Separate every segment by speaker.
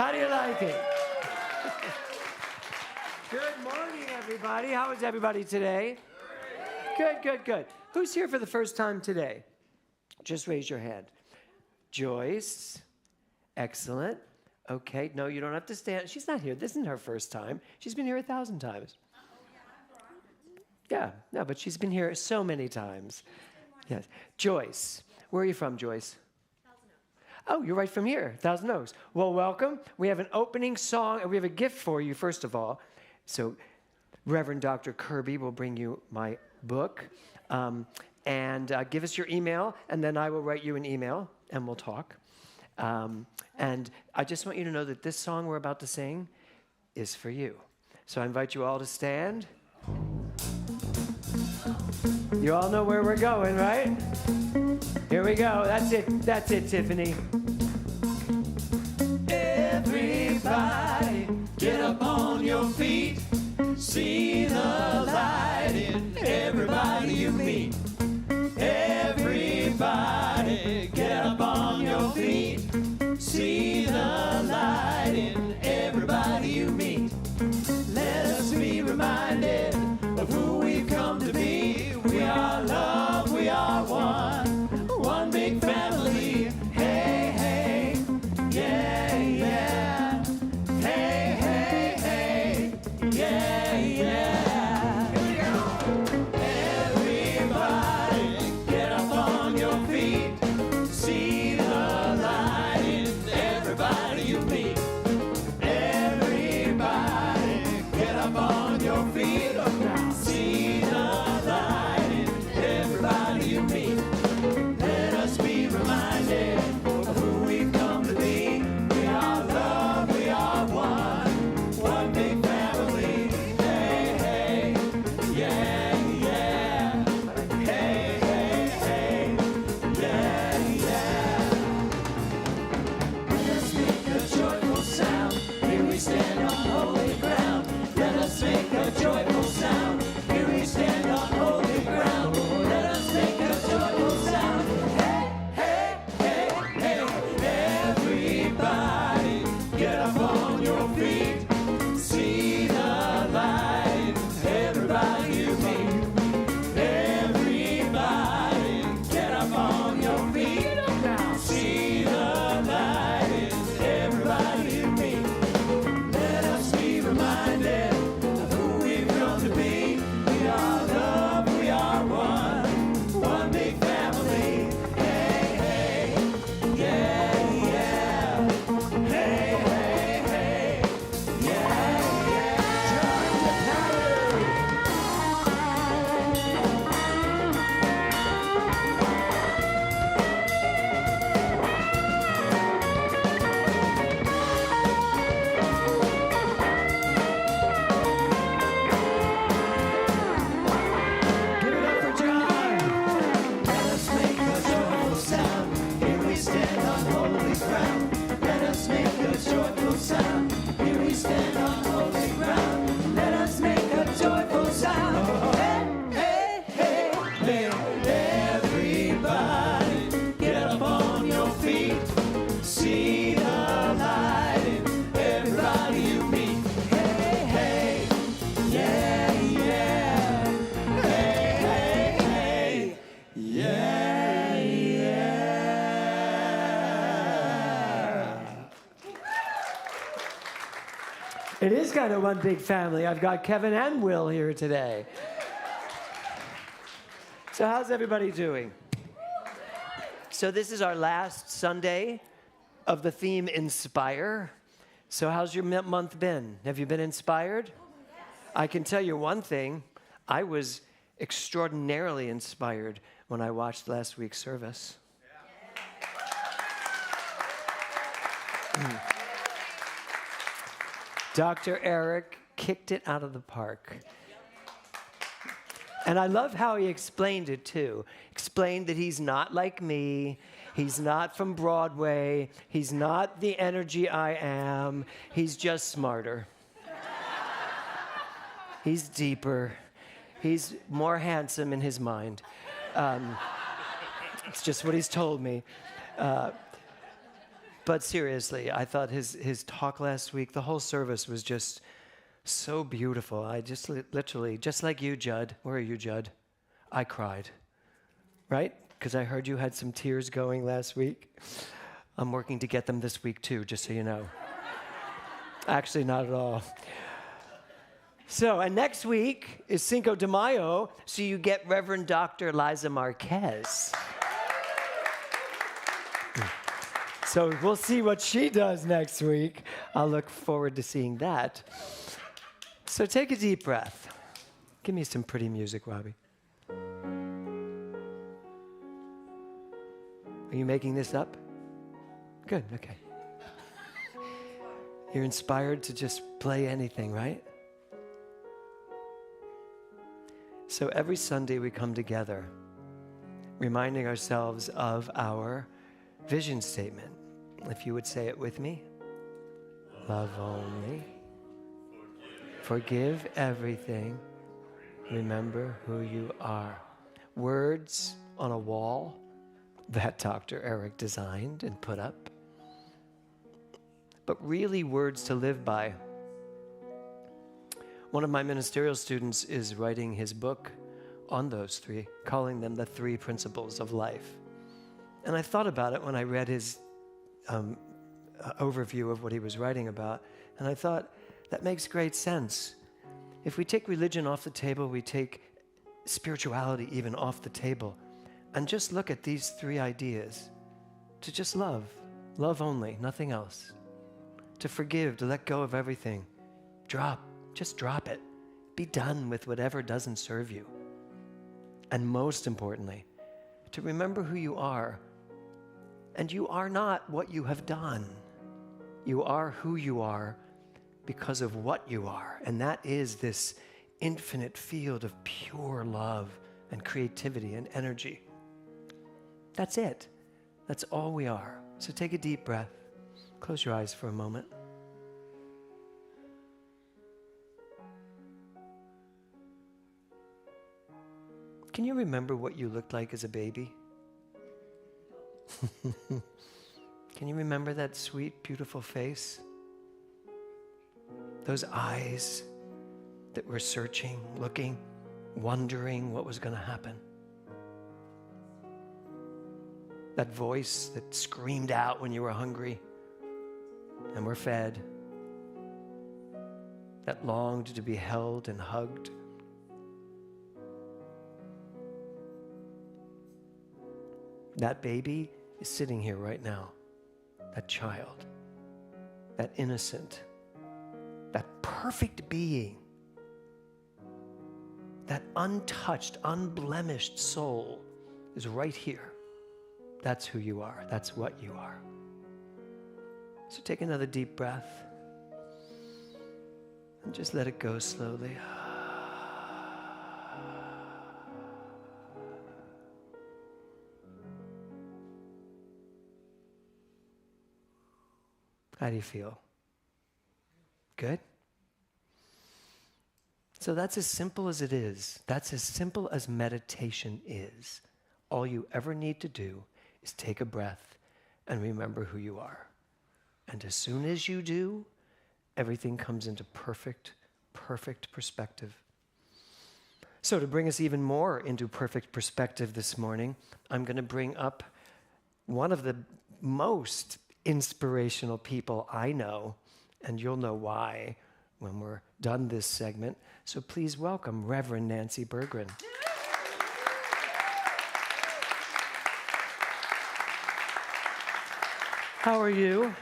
Speaker 1: How do you like it? Good morning, everybody. How is everybody today? Good. Who's here for the first time today? Just raise your hand. Joyce. Excellent. Okay. No, you don't have to stand. She's not here. This isn't her first time. She's been here 1,000 times. Yeah, no, but she's been here so many times. Yes. Joyce. Where are you from, Joyce? Oh, you're right from here, Thousand Oaks. Well, welcome. We have an opening song, and we have a gift for you, first of all. So Reverend Dr. Kirby will bring you my book. And give us your email, and then I will write you an email, and we'll talk. And I just want you to know that this song we're about to sing is for you. So I invite you all to stand. You all know where we're going, right? Here we go. That's it, Tiffany. Everybody, get up on your feet. See the light in everybody you meet. Everybody, get up on your feet. See the light in everybody you meet. Let us be reminded of who we've come to be. We are love, we are one big family. Hey, hey, yeah, yeah. Hey, hey, hey, yeah, yeah. Here we go. Everybody, get up on your feet. See the light in everybody you meet. Everybody, get up on your feet. See the light in everybody you meet. Let us be reminded of who we've come to be. We are love, we are one big family. Hey, hey, yeah, yeah. Hey, hey, hey, yeah, yeah. Let us make a joyful sound. Here we stand on holy ground. Let us make a joyful sound. Here we stand on holy ground. Let us make a joyful sound. Hey, hey, hey, hey. Everybody, get up on your feet. See the light, everybody you meet. Everybody, get up on your feet. See the light, everybody you meet. Let us be reminded of who we've come to be. We are love, we are one big family. Hey, hey, yeah, yeah. Hey, hey, hey, yeah, yeah. Join the party. Give it up for John. Let us make a joyful sound. Here we stand on holy ground. Let us make a joyful sound. Here we stand on holy ground. Let us make a joyful sound. Hey, hey, hey, hey. Everybody, get up on your feet. See the light in everybody you meet. Hey, hey, yeah, yeah. Hey, hey, hey, yeah, yeah. It is kind of one big family. I've got Kevin and Will here today. So how's everybody doing? So this is our last Sunday of the theme Inspire. So how's your month been? Have you been inspired? I can tell you one thing. I was extraordinarily inspired when I watched last week's service. Dr. Eric kicked it out of the park. And I love how he explained it, too. Explained that he's not like me. He's not from Broadway. He's not the energy I am. He's just smarter. He's deeper. He's more handsome in his mind. It's just what he's told me.
Speaker 2: But seriously, I thought his talk last week, the whole service was just so beautiful. I just literally, just like you, Judd. Where are you, Judd? I cried, right? Because I heard you had some tears going last week. I'm working to get them this week too, just so you know. Actually, not at all. So, and next week is Cinco de Mayo, so you get Reverend Dr. Liza Marquez. So we'll see what she does next week. I'll look forward to seeing that. So take a deep breath. Give me some pretty music, Robbie. Are you making this up? Good, okay. You're inspired to just play anything, right? So every Sunday we come together, reminding ourselves of our vision statement. If you would say it with me. Love only. Forgive everything. Remember who you are. Words on a wall that Dr. Eric designed and put up. But really words to live by. One of my ministerial students is writing his book on those three, calling them the 3 principles of life. And I thought about it when I read his overview of what he was writing about, and I thought, that makes great sense. If we take religion off the table, we take spirituality even off the table, and just look at these 3 ideas. To just love only, nothing else. To forgive, to let go of everything. Just drop it. Be done with whatever doesn't serve you. And most importantly, to remember who you are. And you are not what you have done. You are who you are because of what you are. And that is this infinite field of pure love and creativity and energy. That's it. That's all we are. So take a deep breath. Close your eyes for a moment. Can you remember what you looked like as a baby? Can you remember that sweet, beautiful face? Those eyes that were searching, looking, wondering what was going to happen. That voice that screamed out when you were hungry and were fed. That longed to be held and hugged. That baby is sitting here right now. That child, that innocent, that perfect being, that untouched, unblemished soul is right here. That's who you are. That's what you are. So take another deep breath and just let it go slowly. How do you feel? Good? So that's as simple as it is. That's as simple as meditation is. All you ever need to do is take a breath and remember who you are. And as soon as you do, everything comes into perfect perspective. So to bring us even more into perfect perspective this morning, I'm going to bring up one of the most inspirational people I know, and you'll know why when we're done this segment. So please welcome Reverend Nancy Berggren. How are you?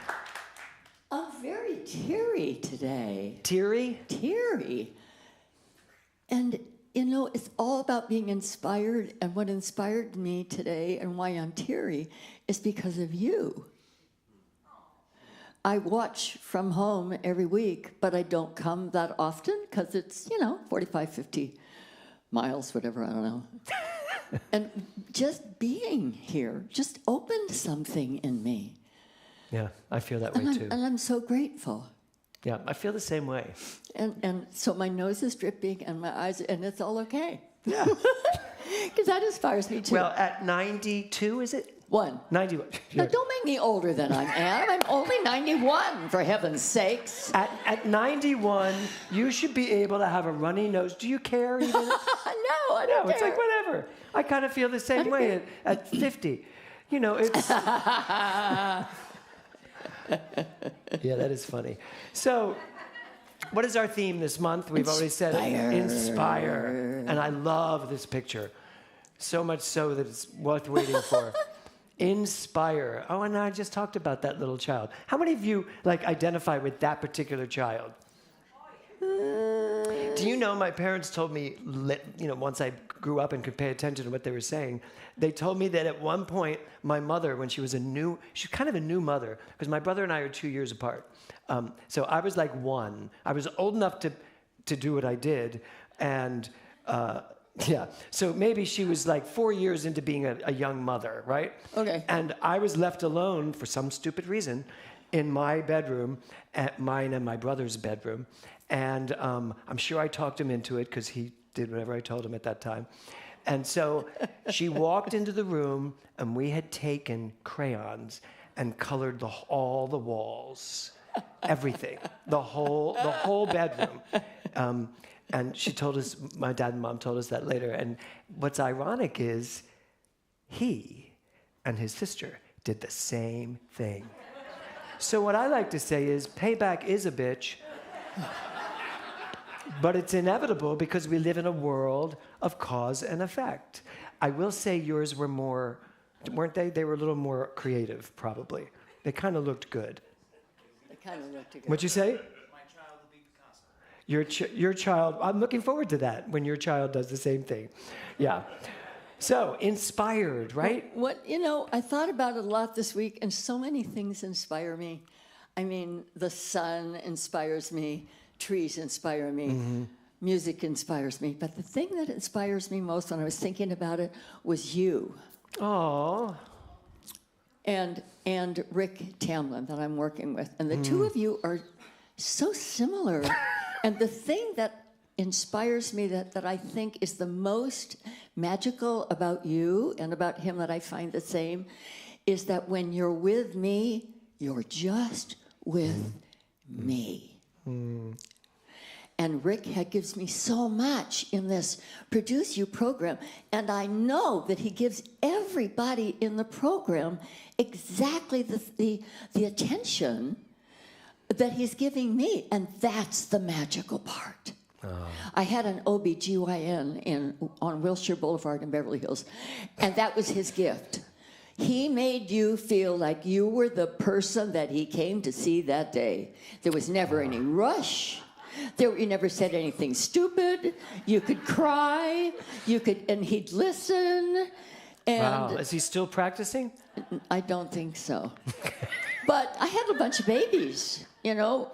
Speaker 3: I'm very teary today.
Speaker 2: Teary?
Speaker 3: Teary. And, you know, it's all about being inspired. And what inspired me today and why I'm teary is because of you. I watch from home every week, but I don't come that often because it's, 45, 50 miles, whatever, I don't know. And just being here just opened something in me.
Speaker 2: Yeah, I feel that way too.
Speaker 3: And I'm so grateful.
Speaker 2: Yeah, I feel the same way.
Speaker 3: And so my nose is dripping and my eyes, and it's all okay.
Speaker 2: Yeah.
Speaker 3: Because that inspires me too.
Speaker 2: Well, at 92, is it?
Speaker 3: One.
Speaker 2: 91.
Speaker 3: Now, don't make me older than I am. I'm only 91, for heaven's sakes.
Speaker 2: At 91, you should be able to have a runny nose. Do you care even?
Speaker 3: No, I don't
Speaker 2: No, it's
Speaker 3: care.
Speaker 2: like whatever. I kind of feel the same way at 50. You know, it's... Yeah, that is funny. So, what is our theme this month? We've already said it. Inspire. And I love this picture. So much so that it's worth waiting for. Inspire. Oh, and I just talked about that little child. How many of you identify with that particular child? Do you know my parents told me, once I grew up and could pay attention to what they were saying, they told me that at one point, my mother, when she was kind of a new mother, because my brother and I are 2 years apart. So I was like 1. I was old enough to do what I did, and yeah. So maybe she was like 4 years into being a young mother, right?
Speaker 3: Okay.
Speaker 2: And I was left alone for some stupid reason in my bedroom, at mine and my brother's bedroom. And I'm sure I talked him into it because he did whatever I told him at that time. And so she walked into the room, and we had taken crayons and colored all the walls, everything, the whole bedroom. And she told us, my dad and mom told us that later. And what's ironic is he and his sister did the same thing. So what I like to say is payback is a bitch, but it's inevitable because we live in a world of cause and effect. I will say yours were more, weren't they? They were a little more creative, probably. They kind of looked good.
Speaker 3: They kind of looked good.
Speaker 2: What'd you say? Your child, I'm looking forward to that, when your child does the same thing. Yeah. So, inspired, right?
Speaker 3: I thought about it a lot this week, and so many things inspire me. I mean, the sun inspires me, trees inspire me, music inspires me. But the thing that inspires me most when I was thinking about it was you.
Speaker 2: Oh.
Speaker 3: And Rick Tamlin that I'm working with. And the two of you are so similar. And the thing that inspires me that I think is the most magical about you and about him that I find the same is that when you're with me, you're just with me. And Rick gives me so much in this Produce You program. And I know that he gives everybody in the program exactly the attention that he's giving me, and that's the magical part. I had an OBGYN on Wilshire Boulevard in Beverly Hills, and that was his gift. He made you feel like you were the person that he came to see that day. There was never any rush. You never said anything stupid. You could cry. And he'd listen. And
Speaker 2: Wow. Is he still practicing?
Speaker 3: I don't think so. But I had a bunch of babies,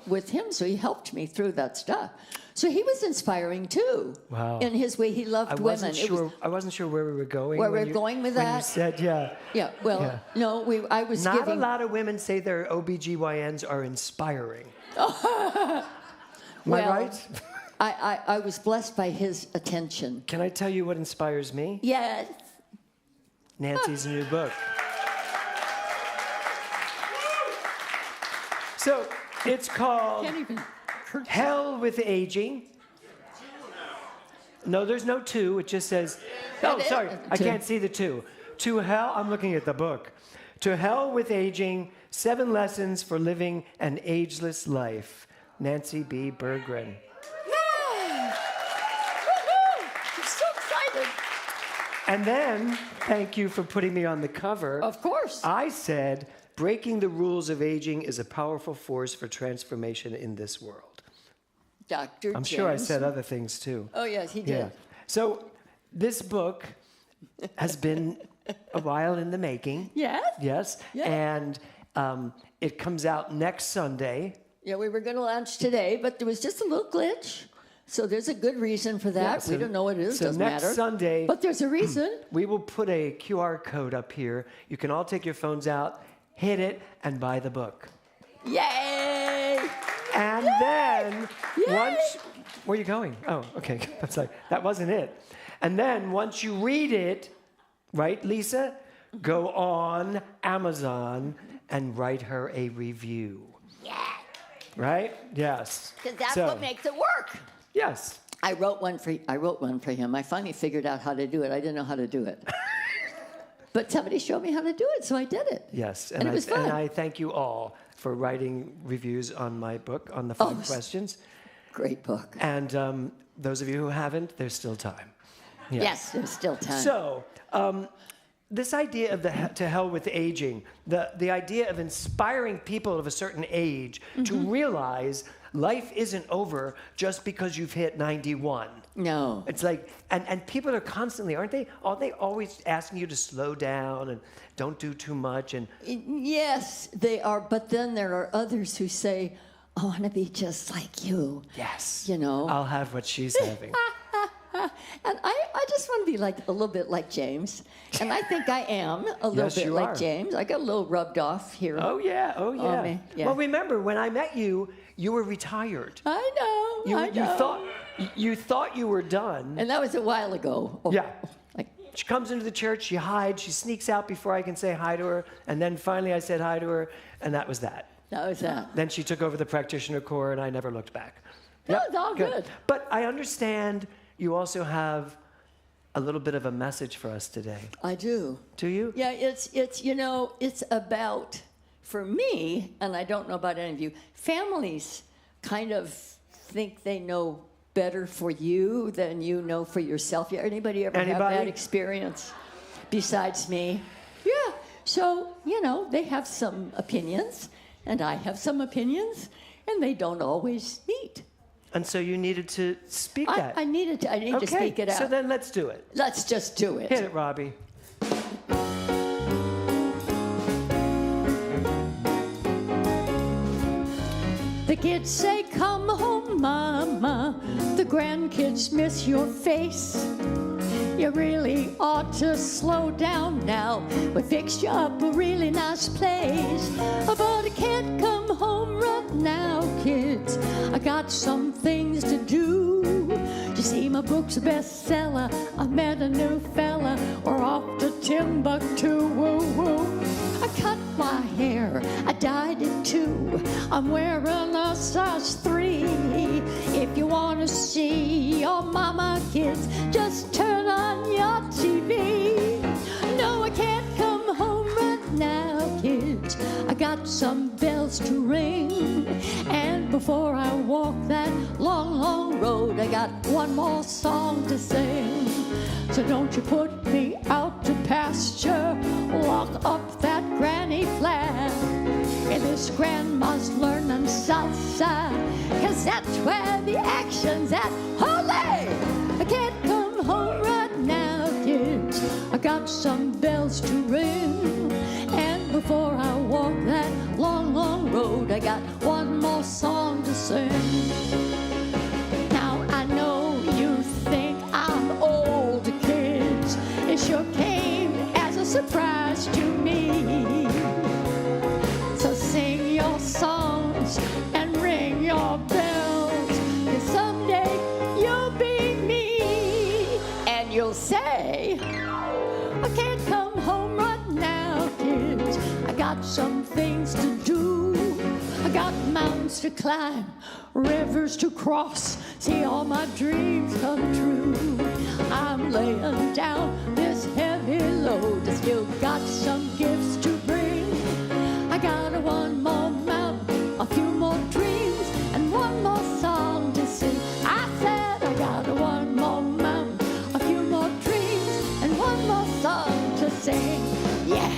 Speaker 3: with him, so he helped me through that stuff. So he was inspiring too.
Speaker 2: Wow.
Speaker 3: In his way, he loved women.
Speaker 2: I wasn't sure where we were going.
Speaker 3: Where we're going with that?
Speaker 2: When you said, yeah.
Speaker 3: Yeah, well,
Speaker 2: Yeah.
Speaker 3: no, I was
Speaker 2: Not
Speaker 3: giving...
Speaker 2: a lot of women say their OBGYNs are inspiring. Am I right?
Speaker 3: I was blessed by his attention.
Speaker 2: Can I tell you what inspires me?
Speaker 3: Yes.
Speaker 2: Nancy's new book. So it's called
Speaker 3: Can't even...
Speaker 2: Hell with Aging. No, there's no 2. It just says, oh, sorry, I can't see the 2. To Hell, I'm looking at the book. To Hell with Aging, 7 Lessons for Living an Ageless Life. Nancy B. Berggren.
Speaker 3: Yeah! Woohoo! I'm so excited.
Speaker 2: And then, thank you for putting me on the cover.
Speaker 3: Of course.
Speaker 2: I said, breaking the rules of aging is a powerful force for transformation in this world.
Speaker 3: Dr.
Speaker 2: I'm sure I said other things too.
Speaker 3: Oh, yes, he did.
Speaker 2: Yeah. So this book has been a while in the making.
Speaker 3: Yes?
Speaker 2: Yes.
Speaker 3: Yeah.
Speaker 2: And it comes out next Sunday.
Speaker 3: Yeah, we were going to launch today, but there was just a little glitch. So there's a good reason for that.
Speaker 2: Yeah, so-
Speaker 3: we don't know what it is,
Speaker 2: so
Speaker 3: doesn't
Speaker 2: next
Speaker 3: matter.
Speaker 2: Sunday-
Speaker 3: But there's a reason.
Speaker 2: We will put a QR code up here. You can all take your phones out, hit it, and buy the book.
Speaker 3: Yay!
Speaker 2: And then once, where are you going? Oh, okay. That's like, that wasn't it. And then once you read it, right, Lisa? go on Amazon and write her a review.
Speaker 3: Yeah,
Speaker 2: Right? Yes.
Speaker 3: because that's
Speaker 2: So,
Speaker 3: what makes it work.
Speaker 2: Yes.
Speaker 3: I wrote one for him. I finally figured out how to do it. I didn't know how to do it. But somebody showed me how to do it, so I did it.
Speaker 2: Yes.
Speaker 3: And it was fun.
Speaker 2: And I thank you all for writing reviews on my book, on the 5 questions.
Speaker 3: Great book.
Speaker 2: And those of you who haven't, there's still time. Yeah.
Speaker 3: Yes, there's still time.
Speaker 2: So, this idea of to hell with aging, the idea of inspiring people of a certain age to realize life isn't over just because you've hit 91.
Speaker 3: No.
Speaker 2: It's like, and people are constantly, aren't they? Are they always asking you to slow down and don't do too much? And
Speaker 3: Yes, they are. But then there are others who say, I want to be just like you.
Speaker 2: yes,
Speaker 3: You know.
Speaker 2: I'll have what she's having.
Speaker 3: And I just want to be like a little bit like James. And I think I am a little
Speaker 2: Yes,
Speaker 3: bit
Speaker 2: you
Speaker 3: like
Speaker 2: are.
Speaker 3: James. I got a little rubbed off here.
Speaker 2: Oh yeah, oh yeah.
Speaker 3: man, yeah.
Speaker 2: Well, remember when I met you, you were retired.
Speaker 3: I know. I know.
Speaker 2: You thought you were done.
Speaker 3: And that was a while ago. Oh,
Speaker 2: Yeah.
Speaker 3: Like,
Speaker 2: She comes into the church, she hides, she sneaks out before I can say hi to her, and then finally I said hi to her, and that was that.
Speaker 3: that was that.
Speaker 2: Then she took over the practitioner corps, and I never looked back.
Speaker 3: That was all good.
Speaker 2: But I understand you also have a little bit of a message for us today.
Speaker 3: I do.
Speaker 2: Do you?
Speaker 3: Yeah, it's about, for me, and I don't know about any of you, families kind of think they know better for you than you know for yourself. Yeah, anybody ever have
Speaker 2: Anybody?
Speaker 3: that experience besides me? Yeah. So, they have some opinions, and I have some opinions, and they don't always meet.
Speaker 2: And so you needed to speak that.
Speaker 3: I need to speak it out.
Speaker 2: So then let's do it.
Speaker 3: Let's just do it.
Speaker 2: Hit it, Robbie.
Speaker 3: The kids say, come home, mama. The grandkids miss your face. You really ought to slow down now. We fixed you up a really nice place. But I can't come home right now, kids. I got some things to do. You see, my book's a bestseller. I met a new fella. We're off to Timbuktu, woo-woo. I cut my hair, I dyed it too. I'm wearing a size 3. If you want to see your mama, kids, just turn on your TV. No, I can't come home right now, kids. I got some bells to ring. And before I walk that long, long road, I got one more song to sing. So don't you put me out to pasture, lock up that granny flat. And this grandma's learning salsa, 'cause that's where the action's at. Holy! I can't come home right now, kids. I got some bells to ring. And before I walk that long, long road, I got one more song to sing. Now I know you think I'm old, kids. It sure came as a surprise to me. So sing your songs and ring your bells, 'cause someday you'll be me. And you'll say, I can't come home right now, kids. I got some things to do. I got mountains to climb, rivers to cross, see all my dreams come true. I'm laying down this heavy load. I still got some gifts to bring. I got one more mountain, a few more dreams, and one more song to sing. I said I got one more mountain, a few more dreams, and one more song to sing. Yeah.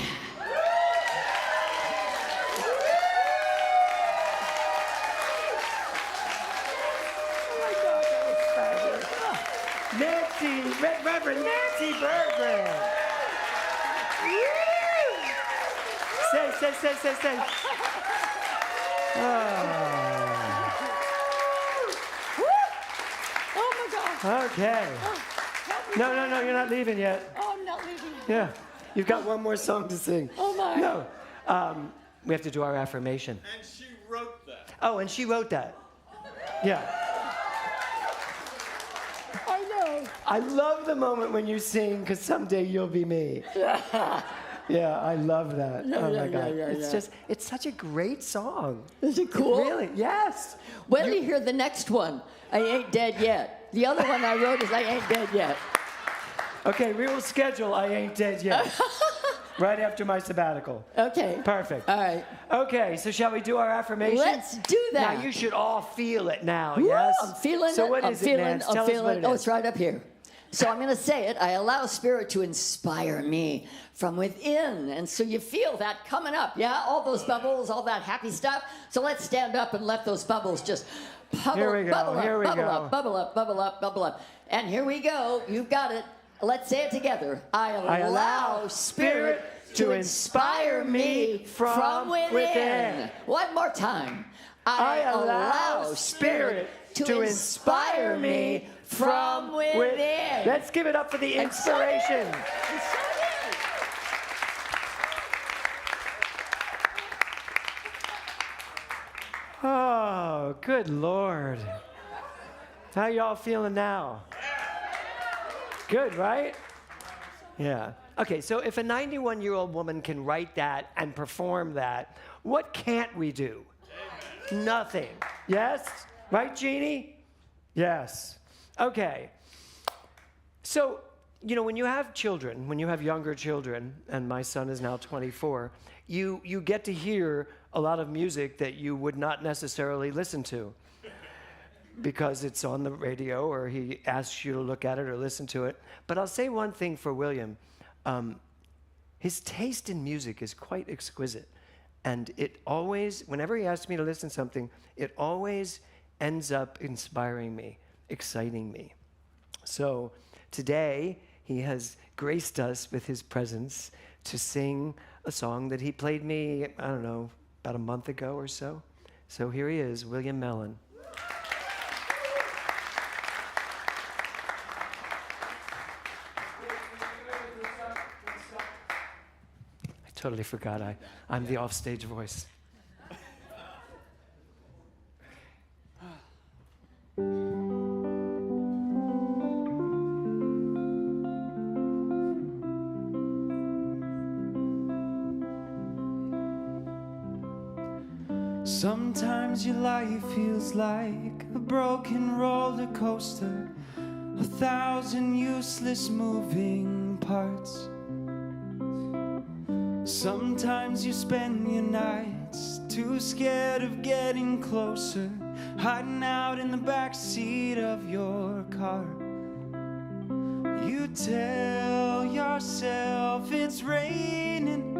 Speaker 2: Reverend Nancy Bergman. Say.
Speaker 3: Oh my God.
Speaker 2: Okay. No, you're not leaving yet.
Speaker 3: Oh, I'm not leaving.
Speaker 2: Yeah. You've got one more song to sing.
Speaker 3: Oh my.
Speaker 2: No. We have to do our affirmation.
Speaker 1: And she wrote that.
Speaker 2: Oh, and she wrote that. Yeah.
Speaker 3: I know.
Speaker 2: I love the moment when you sing, because someday you'll be me. Yeah, I love that.
Speaker 3: Yeah,
Speaker 2: oh
Speaker 3: yeah,
Speaker 2: my
Speaker 3: yeah,
Speaker 2: God.
Speaker 3: yeah,
Speaker 2: It's
Speaker 3: yeah.
Speaker 2: just, it's such a great song.
Speaker 3: Is it cool?
Speaker 2: Really? Yes.
Speaker 3: Wait till you hear the next one. I ain't dead yet. The other one I wrote is I ain't dead yet.
Speaker 2: Okay, we will schedule I Ain't Dead Yet. Right after my sabbatical.
Speaker 3: Okay.
Speaker 2: Perfect.
Speaker 3: All right.
Speaker 2: Okay, so shall we do our affirmations?
Speaker 3: Let's do that.
Speaker 2: Now you should all feel it now,
Speaker 3: Woo,
Speaker 2: yes?
Speaker 3: I'm feeling
Speaker 2: so
Speaker 3: it.
Speaker 2: what
Speaker 3: I'm
Speaker 2: is
Speaker 3: feeling,
Speaker 2: it, Nance?
Speaker 3: I'm
Speaker 2: Tell us
Speaker 3: feeling
Speaker 2: what it
Speaker 3: Oh,
Speaker 2: is.
Speaker 3: it's right up here. So I'm going to say it. I allow Spirit to inspire me from within. And so you feel that coming up, yeah? All those bubbles, all that happy stuff. So let's stand up and let those bubbles just bubble,
Speaker 2: Here we go,
Speaker 3: bubble up,
Speaker 2: here we
Speaker 3: bubble
Speaker 2: go.
Speaker 3: up, bubble up, bubble up, bubble up. And here we go. You've got it. Let's say it together. I allow Spirit to inspire me from within. One more time. I allow Spirit to inspire me from within.
Speaker 2: Let's give it up for the inspiration. Oh, good Lord. How y'all feeling now? Good, right? Yeah. Okay, so if a 91-year-old woman can write that and perform that, what can't we do? Nothing. Yes? Right, Jeannie? Yes. Okay. So, you know, when you have children, when you have younger children, and my son is now 24, you get to hear a lot of music that you would not necessarily listen to because it's on the radio or he asks you to look at it or listen to it. But I'll say one thing for William. His taste in music is quite exquisite. And it always, whenever he asks me to listen to something, it always ends up inspiring me, exciting me. So today, he has graced us with his presence to sing a song that he played me, I don't know, about a month ago or so. So here he is, William Mellon. I totally forgot I'm the offstage voice.
Speaker 1: Sometimes your life feels like a broken roller coaster, 1,000 useless moving parts. Sometimes you spend your nights too scared of getting closer, hiding out in the back seat of your car. You tell yourself it's raining,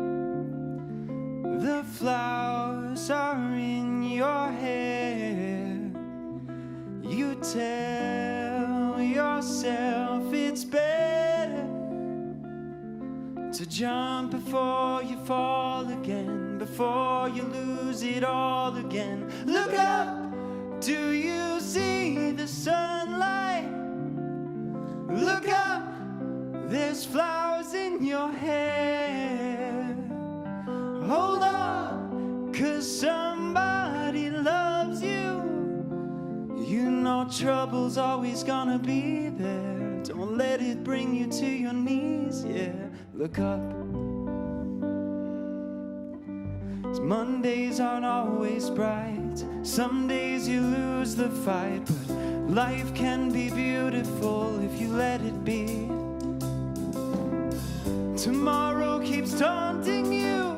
Speaker 1: the flowers are in your hair. You tell yourself it's better to jump before you fall again, before you lose it all again. Look up, do you see the sunlight? Look up, there's flowers in your hair. Hold on, 'cause somebody loves you. You know trouble's always gonna be there. Don't let it bring you to your knees, yeah. Look up. 'Cause Mondays aren't always bright. Some days you lose the fight, but life can be beautiful if you let it be. Tomorrow keeps taunting you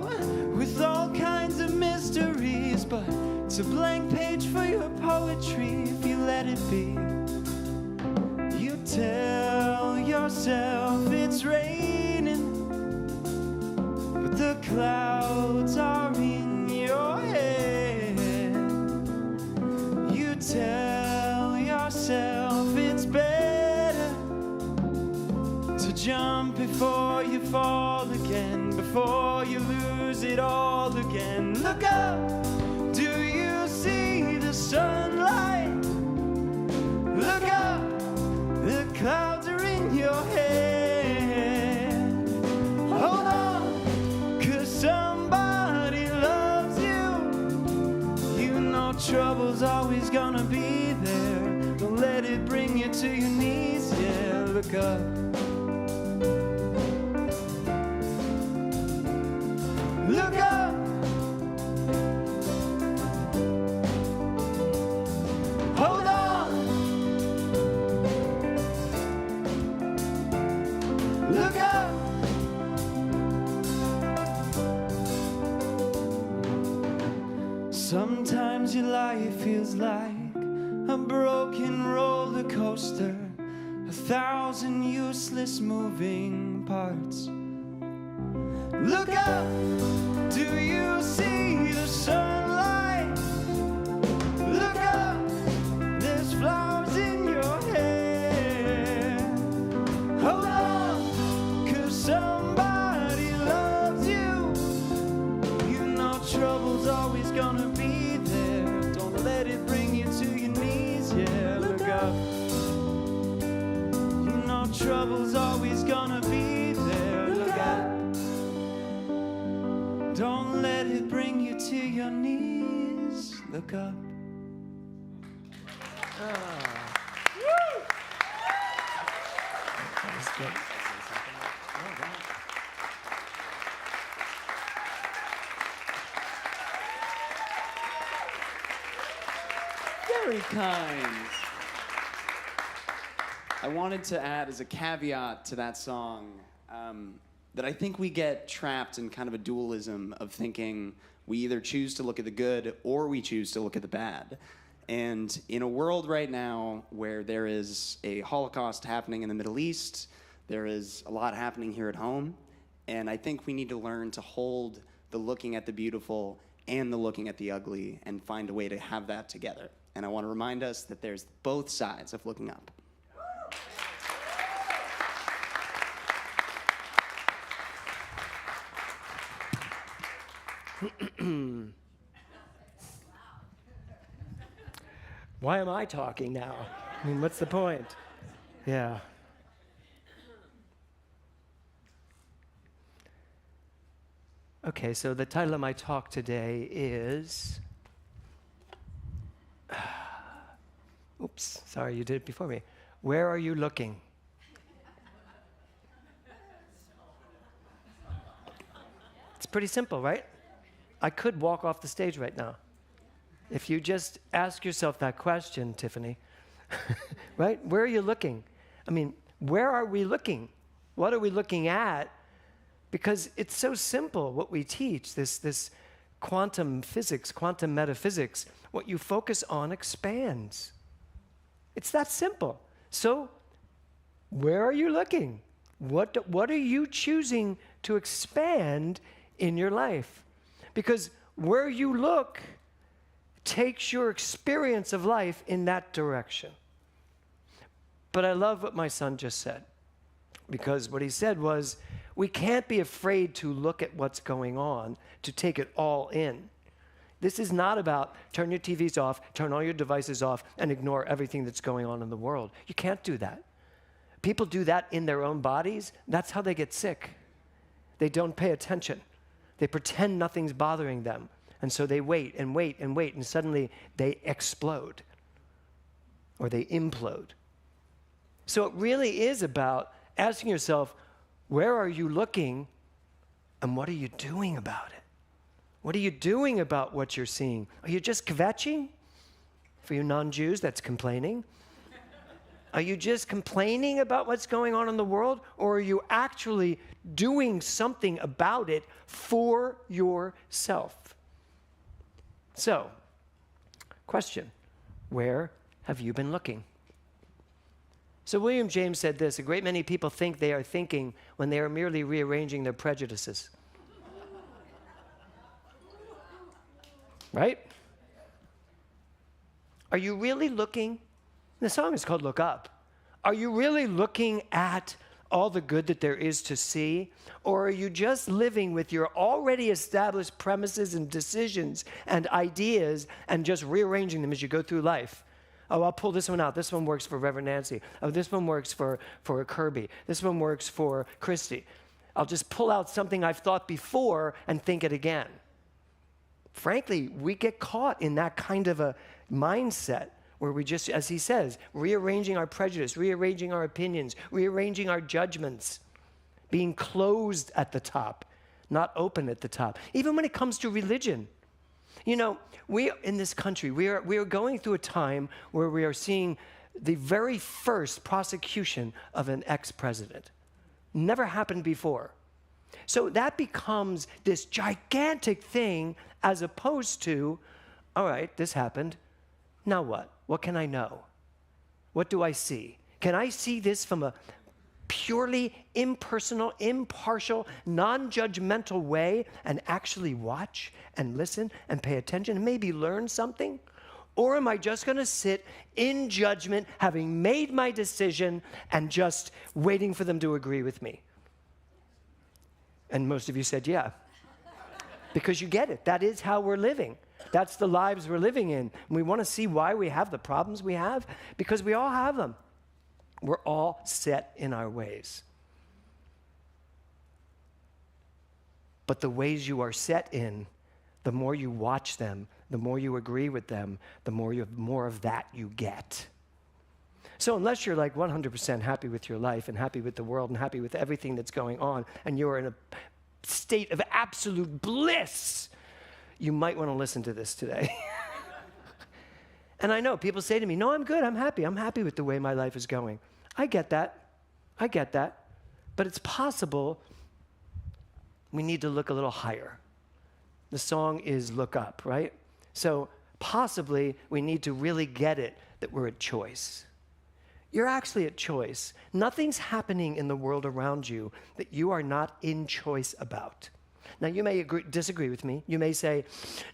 Speaker 1: with all kinds of mysteries, but it's a blank page for your poetry if you let it be. You tell yourself it's raining, but the clouds are in your head. You tell yourself it's better to jump before you fall again, before you lose it all again. Look up, do you see the sunlight? Look up, the clouds are in your head. Hold on, 'cause somebody loves you. You know trouble's always gonna be there. Don't let it bring you to your knees, yeah. Look up. Sometimes your life feels like a broken roller coaster, 1,000 useless moving parts. Look up, do you see the sunlight? Look up, there's flowers in your hair. Hold on, 'cause somebody loves you. You know trouble's always gonna be there. Don't let it bring you to your knees, yeah. Look up. You know trouble's always gonna be there. Look up. Don't let it bring you to your knees. Look up.
Speaker 2: That was good.
Speaker 4: Very kind. I wanted to add as a caveat to that song that I think we get trapped in kind of a dualism of thinking we either choose to look at the good or we choose to look at the bad. And in a world right now where there is a Holocaust happening in the Middle East, there is a lot happening here at home, and I think we need to learn to hold the looking at the beautiful and the looking at the ugly and find a way to have that together. And I want to remind us that there's both sides of looking up.
Speaker 2: Why am I talking now? I mean, what's the point? Yeah. Okay, so the title of my talk today is... Oops, sorry, you did it before me. Where are you looking? It's pretty simple, right? I could walk off the stage right now. If you just ask yourself that question, Tiffany, right? Where are you looking? I mean, where are we looking? What are we looking at? Because it's so simple what we teach, this quantum physics, quantum metaphysics. What you focus on expands. It's that simple. So, where are you looking? What are you choosing to expand in your life? Because where you look takes your experience of life in that direction. But I love what my son just said, because what he said was, we can't be afraid to look at what's going on, to take it all in. This is not about turn your TVs off, turn all your devices off, and ignore everything that's going on in the world. You can't do that. People do that in their own bodies. That's how they get sick. They don't pay attention. They pretend nothing's bothering them. And so they wait and wait and wait, and suddenly they explode or they implode. So it really is about asking yourself, where are you looking and what are you doing about it? What are you doing about what you're seeing? Are you just kvetching? For you non-Jews, that's complaining. Are you just complaining about what's going on in the world, or are you actually doing something about it for yourself? So, question, where have you been looking? So William James said this, a great many people think they are thinking when they are merely rearranging their prejudices. Right? Are you really looking? The song is called Look Up. Are you really looking at all the good that there is to see? Or are you just living with your already established premises and decisions and ideas and just rearranging them as you go through life? Oh, I'll pull this one out. This one works for Reverend Nancy. Oh, this one works for Kirby. This one works for Christy. I'll just pull out something I've thought before and think it again. Frankly, we get caught in that kind of a mindset where we just, as he says, rearranging our prejudice, rearranging our opinions, rearranging our judgments, being closed at the top, not open at the top. Even when it comes to religion. You know, we in this country, we are going through a time where we are seeing the very first prosecution of an ex-president. Never happened before. So that becomes this gigantic thing as opposed to all right, this happened. Now what? What can I know? What do I see? Can I see this from a purely impersonal, impartial, non-judgmental way and actually watch and listen and pay attention and maybe learn something? Or am I just going to sit in judgment, having made my decision and just waiting for them to agree with me? And most of you said, yeah. Because you get it. That is how we're living. That's the lives we're living in. And we want to see why we have the problems we have, because we all have them. We're all set in our ways. But the ways you are set in, the more you watch them, the more you agree with them, the more of that you get. So unless you're like 100% happy with your life and happy with the world and happy with everything that's going on, and you're in a state of absolute bliss, you might want to listen to this today. And I know people say to me, no, I'm good, I'm happy with the way my life is going. I get that. But it's possible we need to look a little higher. The song is Look Up, right? So possibly we need to really get it that we're at choice. You're actually at choice. Nothing's happening in the world around you that you are not in choice about. Now, you may disagree with me. You may say,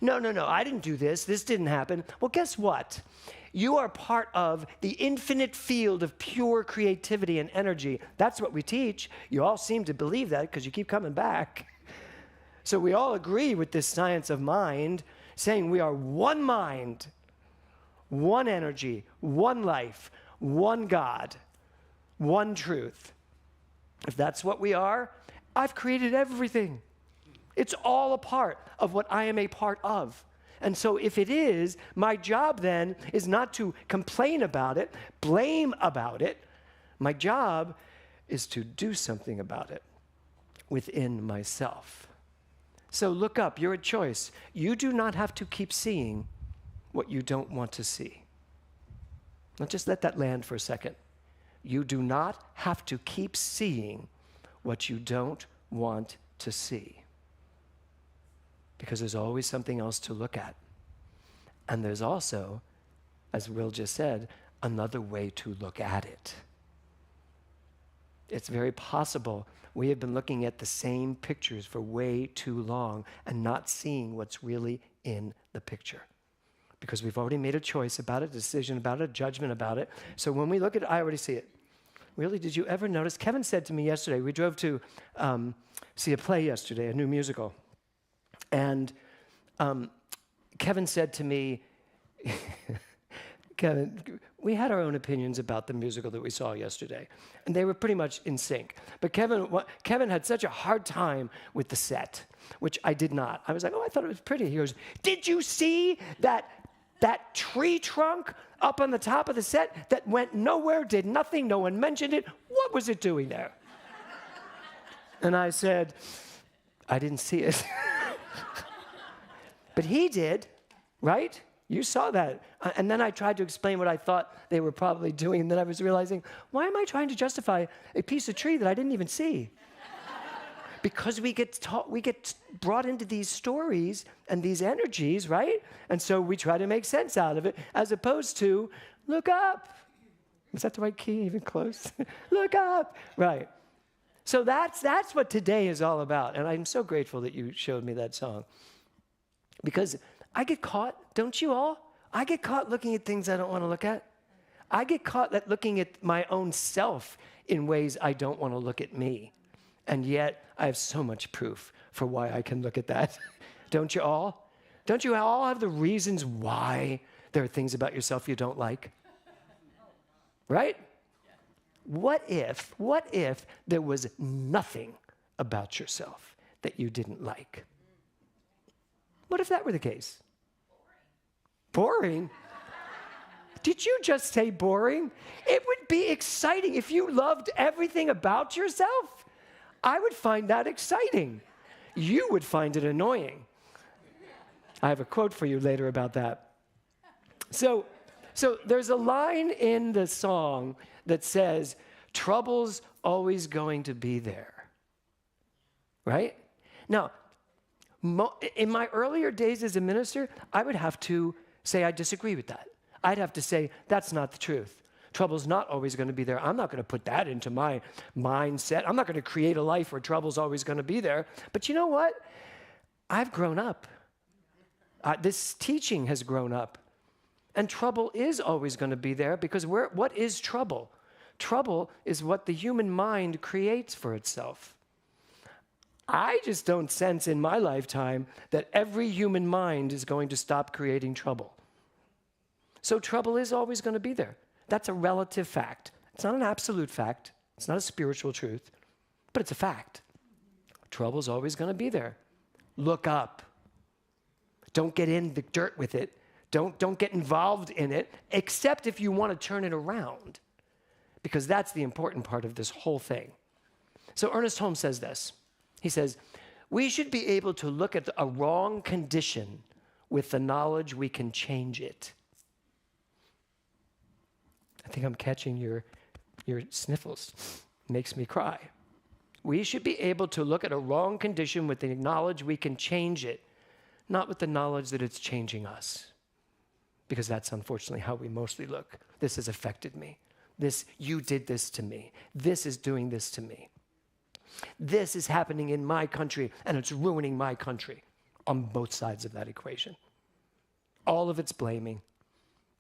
Speaker 2: no, I didn't do this. This didn't happen. Well, guess what? You are part of the infinite field of pure creativity and energy. That's what we teach. You all seem to believe that because you keep coming back. So we all agree with this science of mind, saying we are one mind, one energy, one life, one God, one truth. If that's what we are, I've created everything. It's all a part of what I am a part of. And so if it is, my job then is not to complain about it, blame about it. My job is to do something about it within myself. So look up, you're at choice. You do not have to keep seeing what you don't want to see. Now just let that land for a second. You do not have to keep seeing what you don't want to see. Because there's always something else to look at. And there's also, as Will just said, another way to look at it. It's very possible we have been looking at the same pictures for way too long and not seeing what's really in the picture. Because we've already made a choice about it, a decision about it, a judgment about it. So when we look at it, I already see it. Really, did you ever notice? Kevin said to me yesterday, we drove to see a play yesterday, a new musical. And Kevin said to me, Kevin, we had our own opinions about the musical that we saw yesterday, and they were pretty much in sync. But Kevin had such a hard time with the set, which I did not. I was like, oh, I thought it was pretty. He goes, did you see that tree trunk up on the top of the set that went nowhere, did nothing, no one mentioned it? What was it doing there? And I said, I didn't see it. But he did, right? You saw that. And then I tried to explain what I thought they were probably doing, and then I was realizing, why am I trying to justify a piece of tree that I didn't even see? Because we get brought into these stories and these energies, right? And so we try to make sense out of it, as opposed to, look up. Is that the right key, even close? Look up, right. So that's what today is all about, and I'm so grateful that you showed me that song. Because I get caught, don't you all? I get caught looking at things I don't want to look at. I get caught looking at my own self in ways I don't want to look at me. And yet, I have so much proof for why I can look at that. Don't you all? Don't you all have the reasons why there are things about yourself you don't like? Right? What if there was nothing about yourself that you didn't like? What if that were the case? Boring? Did you just say boring? It would be exciting if you loved everything about yourself. I would find that exciting. You would find it annoying. I have a quote for you later about that. So there's a line in the song that says, trouble's always going to be there. Right? Now, In my earlier days as a minister, I would have to say I disagree with that. I'd have to say that's not the truth. Trouble's not always going to be there. I'm not going to put that into my mindset. I'm not going to create a life where trouble's always going to be there. But you know what? I've grown up. This teaching has grown up. And trouble is always going to be there because what is trouble? Trouble is what the human mind creates for itself. I just don't sense in my lifetime that every human mind is going to stop creating trouble. So trouble is always going to be there. That's a relative fact. It's not an absolute fact. It's not a spiritual truth, but it's a fact. Trouble's always going to be there. Look up. Don't get in the dirt with it. Don't get involved in it, except if you want to turn it around, because that's the important part of this whole thing. So Ernest Holmes says this. He says, we should be able to look at a wrong condition with the knowledge we can change it. I think I'm catching your sniffles. Makes me cry. We should be able to look at a wrong condition with the knowledge we can change it, not with the knowledge that it's changing us. Because that's unfortunately how we mostly look. This has affected me. You did this to me. This is doing this to me. This is happening in my country, and it's ruining my country on both sides of that equation. All of it's blaming.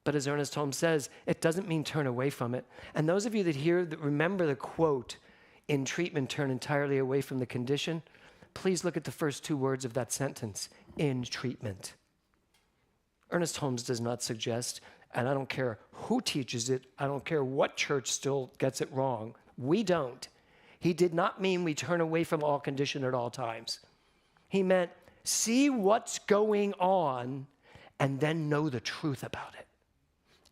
Speaker 2: But as Ernest Holmes says, it doesn't mean turn away from it. And those of you that remember the quote, in treatment, turn entirely away from the condition, please look at the first two words of that sentence, in treatment. Ernest Holmes does not suggest, and I don't care who teaches it, I don't care what church still gets it wrong, we don't. He did not mean we turn away from all condition at all times. He meant see what's going on and then know the truth about it.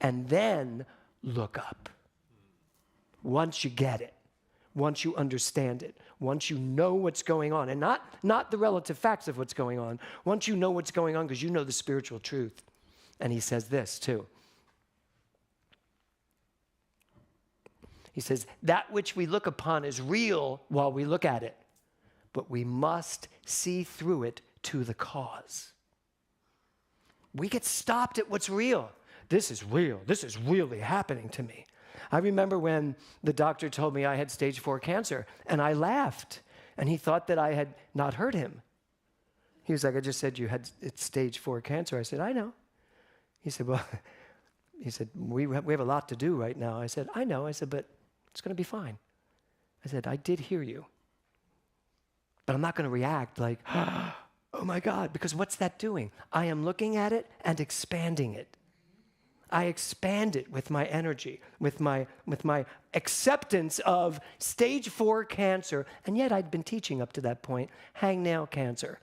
Speaker 2: And then look up. Once you get it, once you understand it, once you know what's going on, and not the relative facts of what's going on, once you know what's going on because you know the spiritual truth. And he says this too. He says, that which we look upon is real while we look at it, but we must see through it to the cause. We get stopped at what's real. This is real. This is really happening to me. I remember when the doctor told me I had stage 4 cancer, and I laughed, and he thought that I had not heard him. He was like, I just said it's stage 4 cancer. I said, I know. He said, well, we have a lot to do right now. I said, I know. I said, but it's going to be fine. I said, I did hear you. But I'm not going to react like, oh my God, because what's that doing? I am looking at it and expanding it. I expand it with my energy, with my acceptance of stage 4 cancer. And yet I'd been teaching up to that point, hangnail cancer.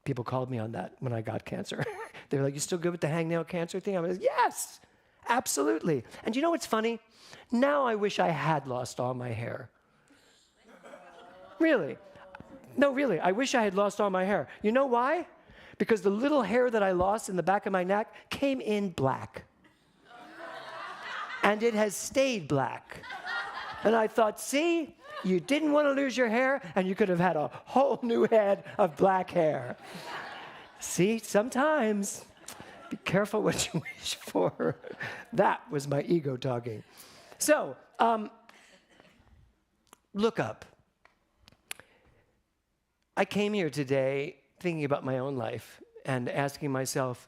Speaker 2: People called me on that when I got cancer. They were like, you still good with the hangnail cancer thing? I was like, yes, absolutely. And you know what's funny? Now I wish I had lost all my hair. Really. No, really, I wish I had lost all my hair. You know why? Because the little hair that I lost in the back of my neck came in black. And it has stayed black. And I thought, see, you didn't want to lose your hair, and you could have had a whole new head of black hair. See, sometimes, be careful what you wish for. That was my ego talking. So, look up. I came here today thinking about my own life and asking myself,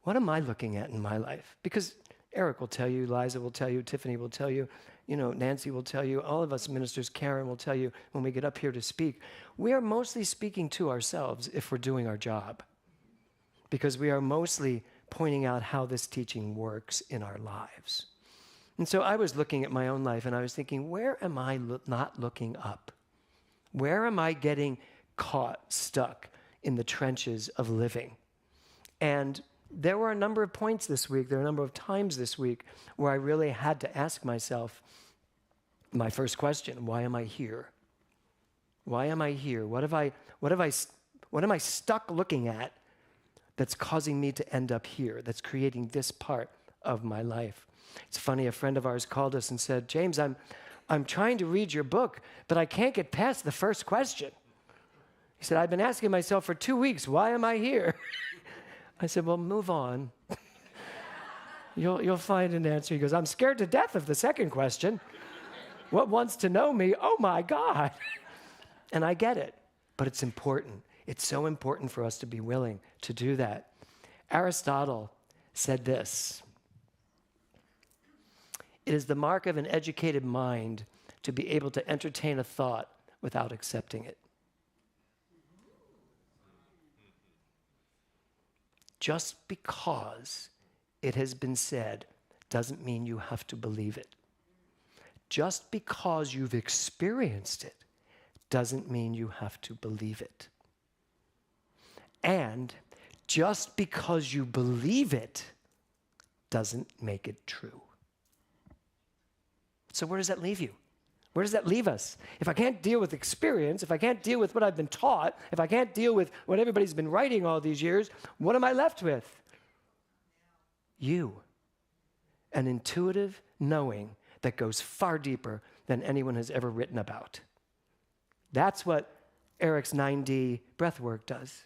Speaker 2: what am I looking at in my life? Because Eric will tell you, Liza will tell you, Tiffany will tell you, Nancy will tell you, all of us ministers, Karen will tell you when we get up here to speak, we are mostly speaking to ourselves if we're doing our job, because we are mostly pointing out how this teaching works in our lives. And so I was looking at my own life and I was thinking, where am I not looking up? Where am I getting caught, stuck in the trenches of living? And there were a number of points this week, there were a number of times this week where I really had to ask myself my first question, why am I here? Why am I here? What am I stuck looking at that's causing me to end up here, that's creating this part of my life? It's funny, a friend of ours called us and said, James, I'm trying to read your book, but I can't get past the first question. He He said, I've been asking myself for 2 weeks, why am I here? I said, well, move on. You'll find an answer. He goes, I'm scared to death of the second question. What wants to know me? Oh my God. And I get it, but it's important. It's so important for us to be willing to do that. Aristotle said this: it is the mark of an educated mind to be able to entertain a thought without accepting it. Just because it has been said doesn't mean you have to believe it. Just because you've experienced it doesn't mean you have to believe it. And just because you believe it doesn't make it true. So where does that leave you? Where does that leave us? If I can't deal with experience, if I can't deal with what I've been taught, if I can't deal with what everybody's been writing all these years, what am I left with? You. An intuitive knowing that goes far deeper than anyone has ever written about. That's what Eric's 9D breath work does.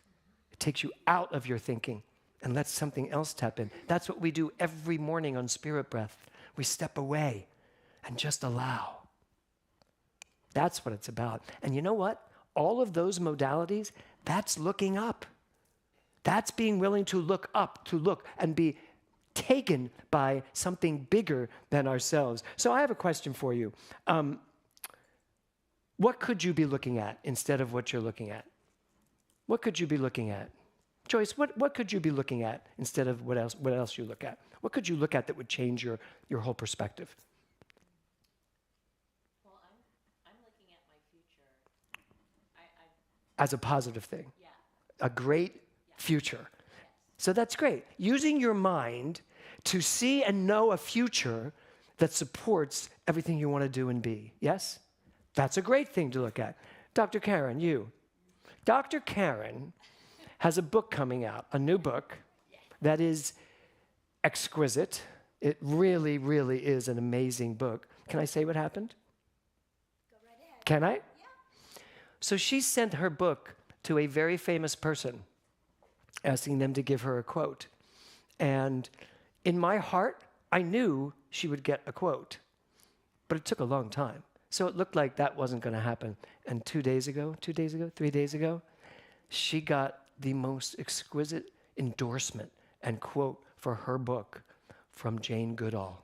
Speaker 2: It takes you out of your thinking and lets something else tap in. That's what we do every morning on Spirit Breath. We step away and just allow. That's what it's about. And you know what? All of those modalities, that's looking up. That's being willing to look up, to look and be taken by something bigger than ourselves. So I have a question for you. What could you be looking at instead of what you're looking at? What could you be looking at? Joyce, what could you be looking at instead of what else you look at? What could you look at that would change your whole perspective?
Speaker 5: Well, I'm looking at my future.
Speaker 2: As a positive thing.
Speaker 5: Yeah.
Speaker 2: A great future. So that's great. Using your mind to see and know a future that supports everything you want to do and be. Yes? That's a great thing to look at. Dr. Karen, you. Dr. Karen has a book coming out, a new book that is exquisite. It really, really is an amazing book. Can I say what happened?
Speaker 5: Go right ahead.
Speaker 2: Can I?
Speaker 5: Yeah.
Speaker 2: So she sent her book to a very famous person, asking them to give her a quote. And in my heart, I knew she would get a quote, but it took a long time. So it looked like that wasn't going to happen. And 3 days ago, she got the most exquisite endorsement and quote for her book from Jane Goodall.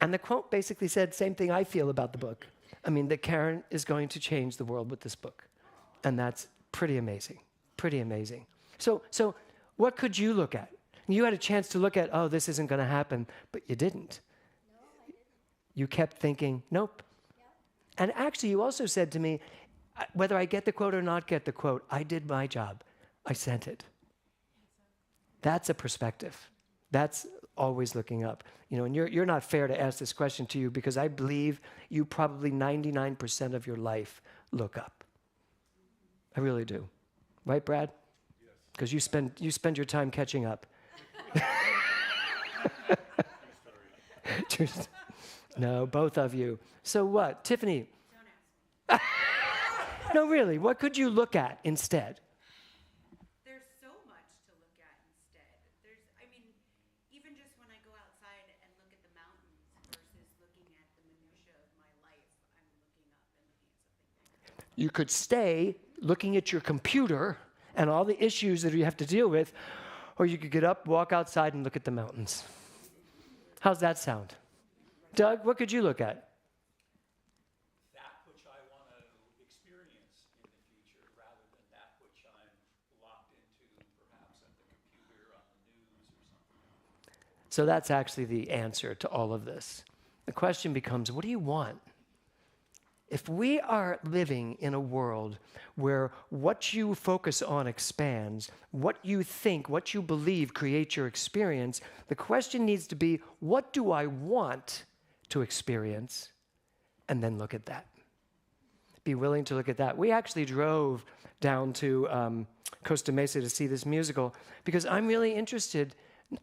Speaker 2: And the quote basically said, same thing I feel about the book. I mean, that Karen is going to change the world with this book. And that's pretty amazing, pretty amazing. So what could you look at? You had a chance to look at, oh, this isn't going to happen, but you didn't.
Speaker 5: No, I didn't.
Speaker 2: You kept thinking, nope.
Speaker 5: Yeah.
Speaker 2: And actually, you also said to me, whether I get the quote or not get the quote, I did my job. I sent it. That's a perspective. That's always looking up. You know, and you're not fair to ask this question to you because I believe you probably 99% of your life look up. I really do. Right, Brad? Yes. Because you spend your time catching up. No, both of you. So what? Tiffany?
Speaker 5: Don't ask me.
Speaker 2: No, really, what could you look at instead?
Speaker 6: There's so much to look at instead. Even just when I go outside and look at the mountains versus looking at the minutia of my life, I'm looking up and looking at something bigger.
Speaker 2: You could stay looking at your computer and all the issues that you have to deal with, or you could get up, walk outside, and look at the mountains. How's that sound? Doug, what could you look at?
Speaker 7: That which I want to experience in the future rather than that which I'm locked into perhaps at the computer, on the news, or something.
Speaker 2: So that's actually the answer to all of this. The question becomes, what do you want? If we are living in a world where what you focus on expands, what you think, what you believe creates your experience, the question needs to be, what do I want to experience? And then look at that. Be willing to look at that. We actually drove down to Costa Mesa to see this musical because I'm really interested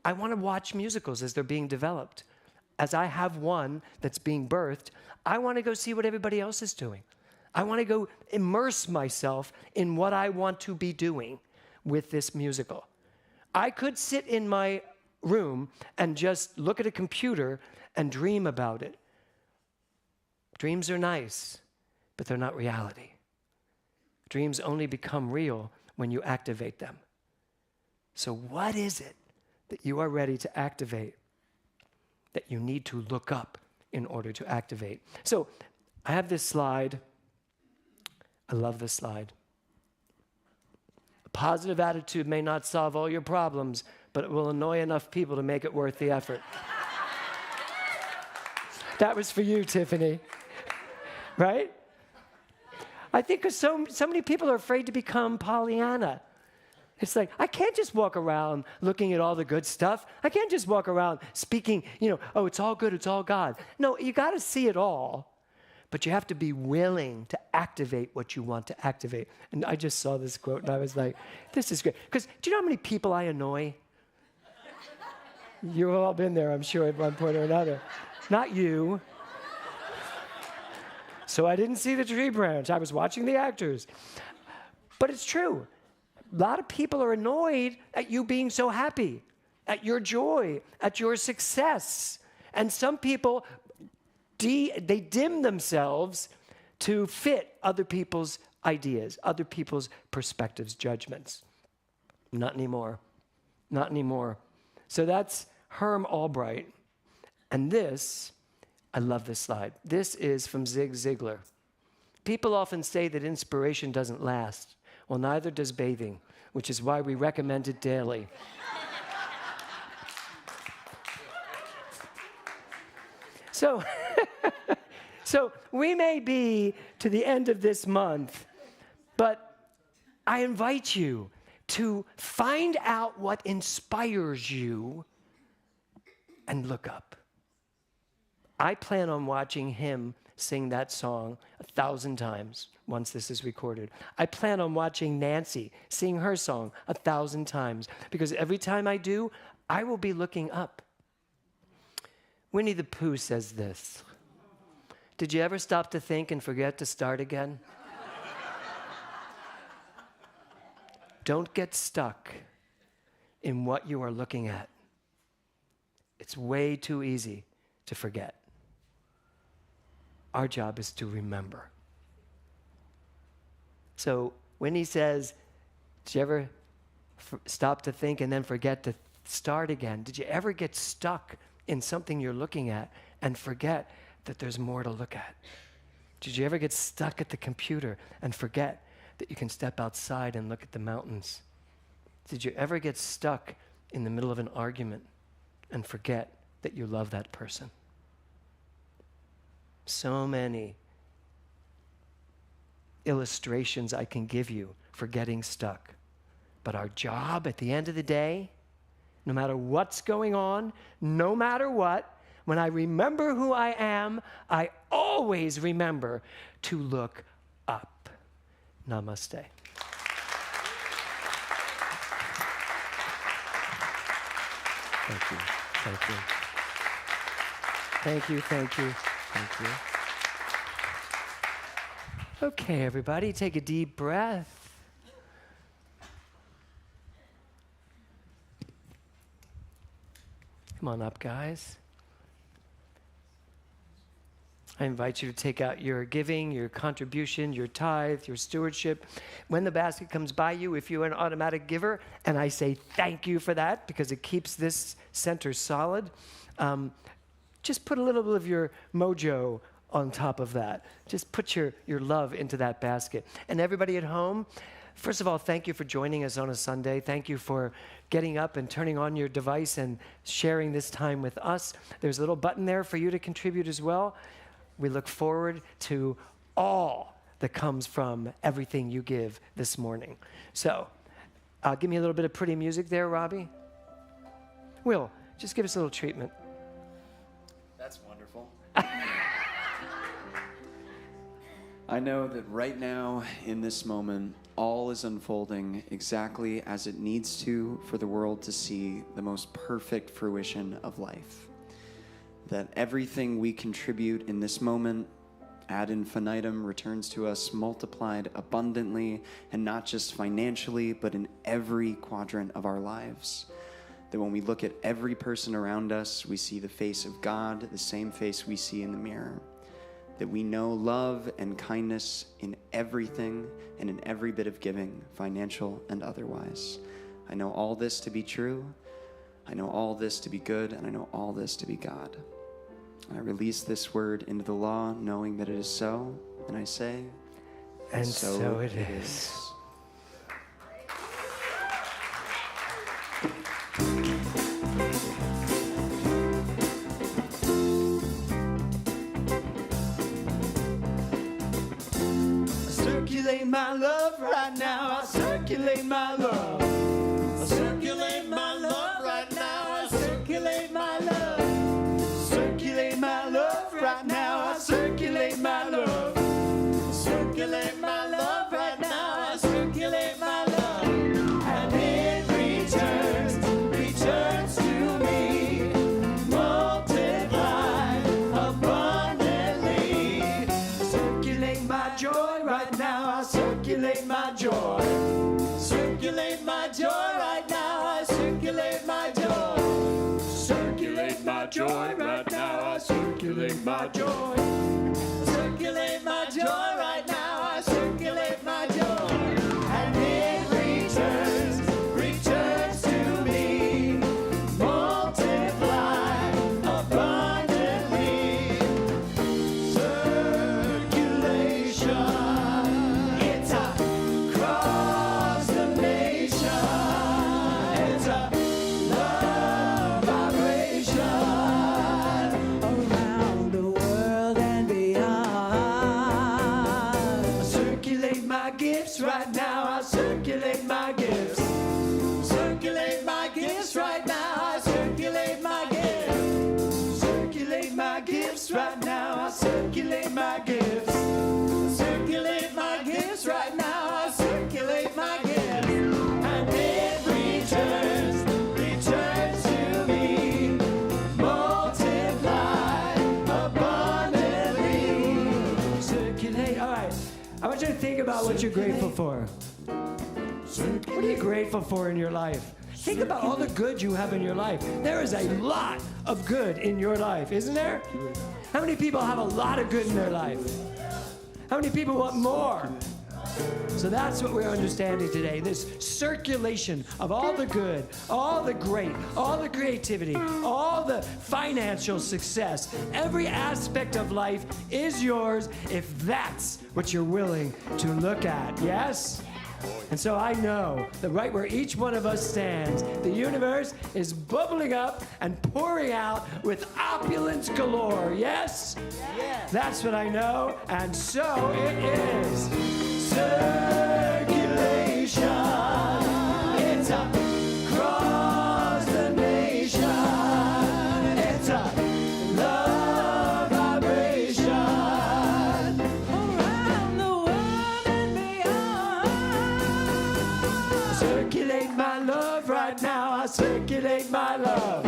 Speaker 2: I want to watch musicals as they're being developed. As I have one that's being birthed, I want to go see what everybody else is doing. I want to go immerse myself in what I want to be doing with this musical. I could sit in my room and just look at a computer and dream about it. Dreams are nice, but they're not reality. Dreams only become real when you activate them. So what is it that you are ready to activate that you need to look up in order to activate? So I have this slide. I love this slide. A positive attitude may not solve all your problems, but it will annoy enough people to make it worth the effort. That was for you, Tiffany. Right? I think because so many people are afraid to become Pollyanna. It's like, I can't just walk around looking at all the good stuff. I can't just walk around speaking, oh, it's all good, it's all God. No, you got to see it all, but you have to be willing to activate what you want to activate. And I just saw this quote, and I was like, this is great. Because do you know how many people I annoy? You've all been there, I'm sure, at one point or another. Not you. So I didn't see the tree branch. I was watching the actors. But it's true. A lot of people are annoyed at you being so happy, at your joy, at your success. And some people, they dim themselves to fit other people's ideas, other people's perspectives, judgments. Not anymore. Not anymore. So that's Herm Albright. And this, I love this slide. This is from Zig Ziglar. People often say that inspiration doesn't last. Well, neither does bathing, which is why we recommend it daily. So we may be to the end of this month, but I invite you to find out what inspires you and look up. I plan on watching him sing that song 1,000 times once this is recorded. I plan on watching Nancy sing her song 1,000 times because every time I do, I will be looking up. Winnie the Pooh says this. Did you ever stop to think and forget to start again? Don't get stuck in what you are looking at. It's way too easy to forget. Our job is to remember. So when he says, did you ever stop to think and then forget to start again? Did you ever get stuck in something you're looking at and forget that there's more to look at? Did you ever get stuck at the computer and forget that you can step outside and look at the mountains? Did you ever get stuck in the middle of an argument and forget that you love that person? So many illustrations I can give you for getting stuck. But our job at the end of the day, no matter what's going on, no matter what, when I remember who I am, I always remember to look up. Namaste. Thank you. Thank you. Thank you. Thank you. Thank you. Okay, everybody, take a deep breath. Come on up, guys. I invite you to take out your giving, your contribution, your tithe, your stewardship. When the basket comes by you, if you're an automatic giver, and I say thank you for that because it keeps this center solid, just put a little bit of your mojo on top of that. Just put your love into that basket. And everybody at home, first of all, thank you for joining us on a Sunday. Thank you for getting up and turning on your device and sharing this time with us. There's a little button there for you to contribute as well. We look forward to all that comes from everything you give this morning. So, give me a little bit of pretty music there, Robbie. Will, just give us a little treatment.
Speaker 4: That's wonderful. I know that right now, in this moment, all is unfolding exactly as it needs to for the world to see the most perfect fruition of life. That everything we contribute in this moment, ad infinitum, returns to us multiplied abundantly, and not just financially, but in every quadrant of our lives. That when we look at every person around us, we see the face of God, the same face we see in the mirror. That we know love and kindness in everything and in every bit of giving, financial and otherwise. I know all this to be true. I know all this to be good, and I know all this to be God. I release this word into the law, knowing that it is so, and I say,
Speaker 2: And so it is.
Speaker 4: is.
Speaker 1: Circulate my love right now. I circulate my love. I circulate my love right now. I circulate my love. Circulate my love right now. I circulate my love. Circulate my love right now. I circulate my love. And it returns to me. Multiply abundantly. Circulate my joy right now. I circulate my joy. Circulate my joy right now. I circulate my joy. Circulate my joy right now. I circulate my joy. Circulate my joy right now. I circulate my joy. And it returns to me. Multiply abundantly. Circulation. It's across the nation. It's a love vibration around the world and beyond. I circulate my gifts right now. I circulate my gifts. Circulate my gifts right now. I circulate my gifts. Circulate my gifts right now. I circulate my gifts. Circulate my gifts right now. I circulate my gifts. And it returns to me. Multiply abundantly. Circulate. All right. I want you to think about what you're grateful for. What are you grateful for in your life? Think about all the good you have in your life. There is a lot of good in your life, isn't there? How many people have a lot of good in their life? How many people want more? So that's what we're understanding today, this circulation of all the good, all the great, all the creativity, all the financial success. Every aspect of life is yours if that's what you're willing to look at, yes? And so I know that right where each one of us stands, the universe is bubbling up and pouring out with opulence galore. Yes? Yes. That's what I know, and so it is. Circulation. It's across the nation. It's a love vibration around the world and beyond. Circulate my love right now. I circulate my love.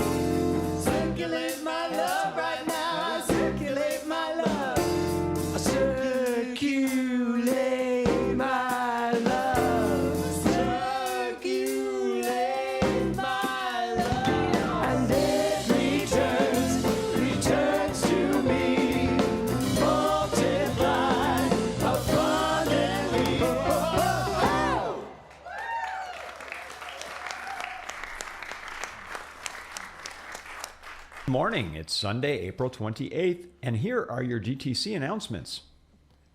Speaker 1: Circulate my love right now. I circulate my love. I circulate my love. Circulate my love. And it returns to me. Multiply abundantly. Oh.
Speaker 8: Good morning. It's Sunday, April 28th, and here are your GTC announcements.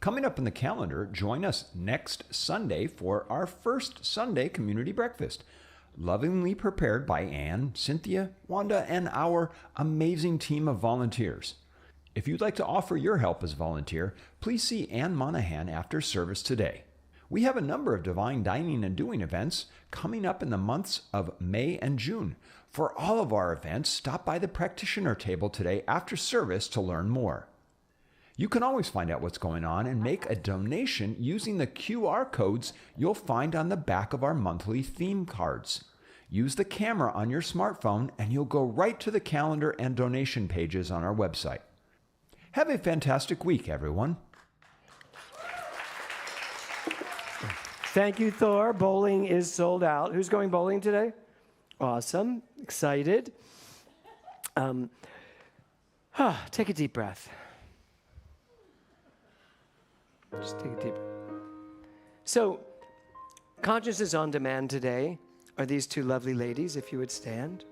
Speaker 8: Coming up in the calendar, join us next Sunday for our first Sunday community breakfast, lovingly prepared by Anne, Cynthia, Wanda, and our amazing team of volunteers. If you'd like to offer your help as a volunteer, please see Anne Monahan after service today. We have a number of divine dining and doing events coming up in the months of May and June. For all of our events, stop by the practitioner table today after service to learn more. You can always find out what's going on and make a donation using the QR codes you'll find on the back of our monthly theme cards. Use the camera on your smartphone and you'll go right to the calendar and donation pages on our website. Have a fantastic week, everyone.
Speaker 2: Thank you, Thor. Bowling is sold out. Who's going bowling today? Awesome. Excited. Take a deep breath. Just take a deep breath. So, Consciousness on Demand today are these two lovely ladies, if you would stand.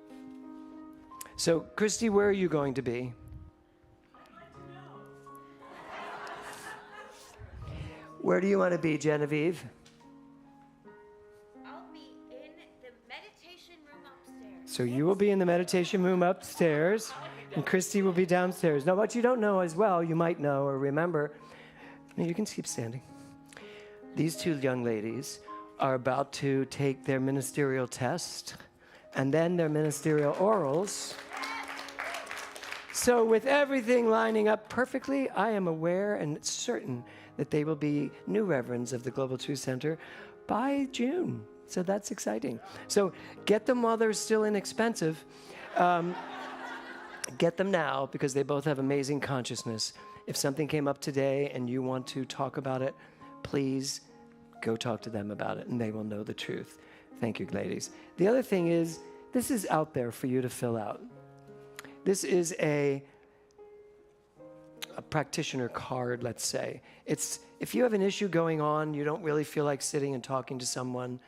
Speaker 2: So, Christy, where are you going to be? Where do you want to be, Genevieve?
Speaker 5: I'll be in the meditation room upstairs.
Speaker 2: So you will be in the meditation room upstairs, and Christy will be downstairs. Now, what you don't know as well, you might know or remember, you can keep standing. These two young ladies are about to take their ministerial test and then their ministerial orals. So with everything lining up perfectly, I am aware and certain that they will be new reverends of the Global Truth Center by June. So that's exciting. So get them while they're still inexpensive. Get them now because they both have amazing consciousness. If something came up today and you want to talk about it, please go talk to them about it and they will know the truth. Thank you, ladies. The other thing is, this is out there for you to fill out. This is a practitioner card, let's say. It's if you have an issue going on, you don't really feel like sitting and talking to someone,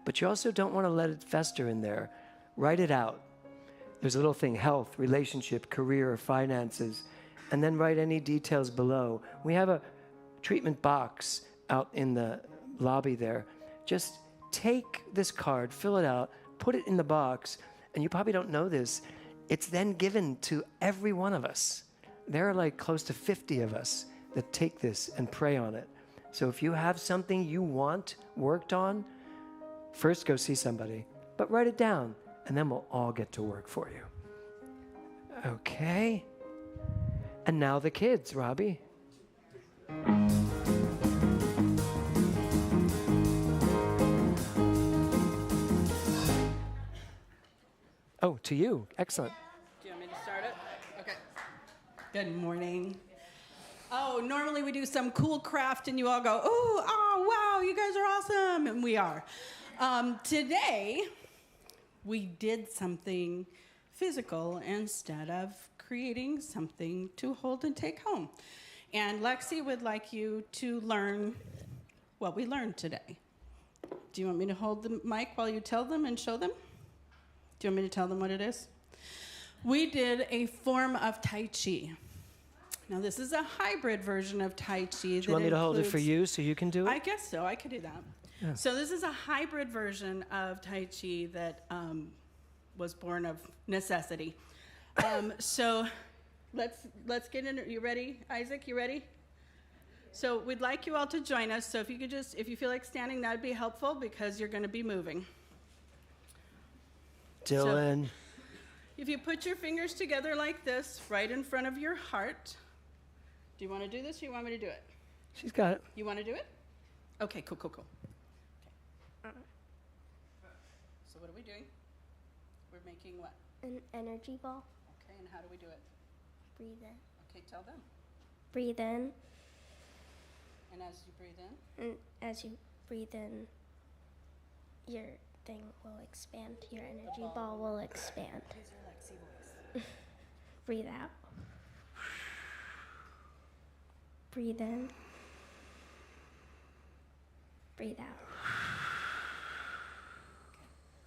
Speaker 2: but you also don't want to let it fester in there. Write it out. There's a little thing, health, relationship, career, finances, and then write any details below. We have a treatment box out in the lobby there. Just take this card, fill it out, put it in the box, and you probably don't know this. It's then given to every one of us. There are like close to 50 of us that take this and pray on it. So if you have something you want worked on, first go see somebody, but write it down, and then we'll all get to work for you. Okay. And now the kids, Robbie. Oh, to you. Excellent.
Speaker 9: Do you want me to start it? Okay. Good morning. Oh, normally we do some cool craft and you all go, oh, wow, you guys are awesome. And we are. Today, we did something physical instead of creating something to hold and take home. And Lexi would like you to learn what we learned today. Do you want me to hold the mic while you tell them and show them? Do you want me to tell them what it is? We did a form of Tai Chi. Now, this is a hybrid version of Tai Chi.
Speaker 2: Do you want me to hold it for you so you can do it?
Speaker 9: I guess so. I could do that. Yeah. So this is a hybrid version of Tai Chi that was born of necessity. So let's get in. You ready, Isaac? You ready? So we'd like you all to join us. So if you could if you feel like standing, that would be helpful because you're going to be moving.
Speaker 2: Dylan.
Speaker 9: So, if you put your fingers together like this, right in front of your heart. Do you want to do this or you want me to do it?
Speaker 2: She's got it.
Speaker 9: You want to do it? Okay, cool. Okay. So what are we doing? We're making what?
Speaker 10: An energy ball.
Speaker 9: Okay, and how do we do it?
Speaker 10: Breathe in.
Speaker 9: Okay, tell them.
Speaker 10: Breathe in.
Speaker 9: And as you breathe in?
Speaker 10: And as you breathe in, your thing will expand. Your energy ball will expand.
Speaker 9: Use your Lexi voice.
Speaker 10: Breathe out. Breathe in. Breathe out.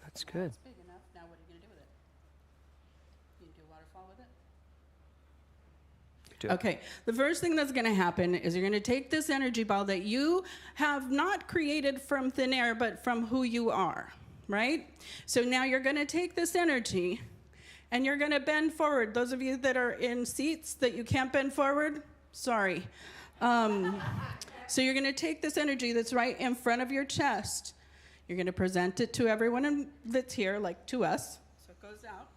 Speaker 2: That's good.
Speaker 9: That's big enough. Now what are you going to do with it? You can do a waterfall with it?
Speaker 2: Do it.
Speaker 9: Okay, the first thing that's going to happen is you're going to take this energy ball that you have not created from thin air, but from who you are, right? So now you're going to take this energy and you're going to bend forward. Those of you that are in seats that you can't bend forward, sorry. So you're going to take this energy that's right in front of your chest. You're going to present it to everyone that's here, like to us. So it goes out.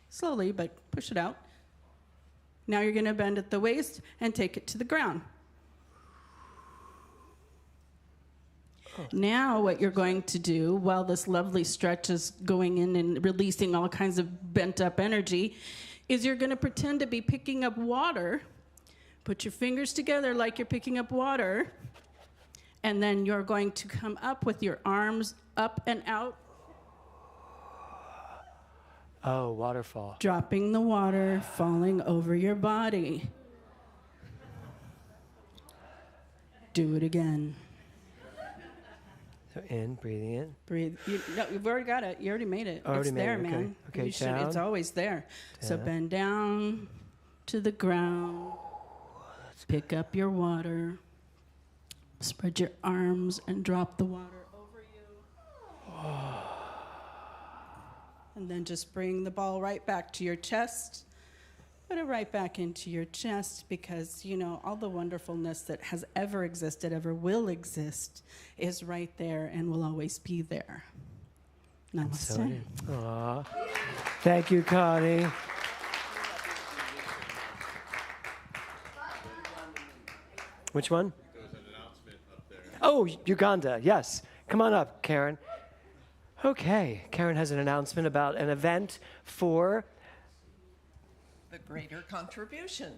Speaker 9: Slowly, but push it out. Now you're going to bend at the waist and take it to the ground. Now what you're going to do while this lovely stretch is going in and releasing all kinds of bent up energy is you're going to pretend to be picking up water. Put your fingers together like you're picking up water. And then you're going to come up with your arms up and out.
Speaker 2: Oh, waterfall.
Speaker 9: Dropping the water, falling over your body. Do it again.
Speaker 2: So in, breathing in.
Speaker 9: Breathe. No, you've already got it. You already made it.
Speaker 2: Already
Speaker 9: it's
Speaker 2: made
Speaker 9: there,
Speaker 2: it, okay.
Speaker 9: man.
Speaker 2: Okay,
Speaker 9: It's
Speaker 2: down.
Speaker 9: always there. So
Speaker 2: Down.
Speaker 9: bend down to the ground. Pick up your water. Spread your arms and drop the water over you. And then just bring the ball right back to your chest. Put it right back into your chest because, you know, all the wonderfulness that has ever existed, ever will exist, is right there and will always be there. Namaste.
Speaker 2: Aw. Thank you, Connie. Which one?
Speaker 11: There's an announcement up there.
Speaker 2: Oh, Uganda, yes. Come on up, Karen. Okay, Karen has an announcement about an event for
Speaker 12: the greater contribution.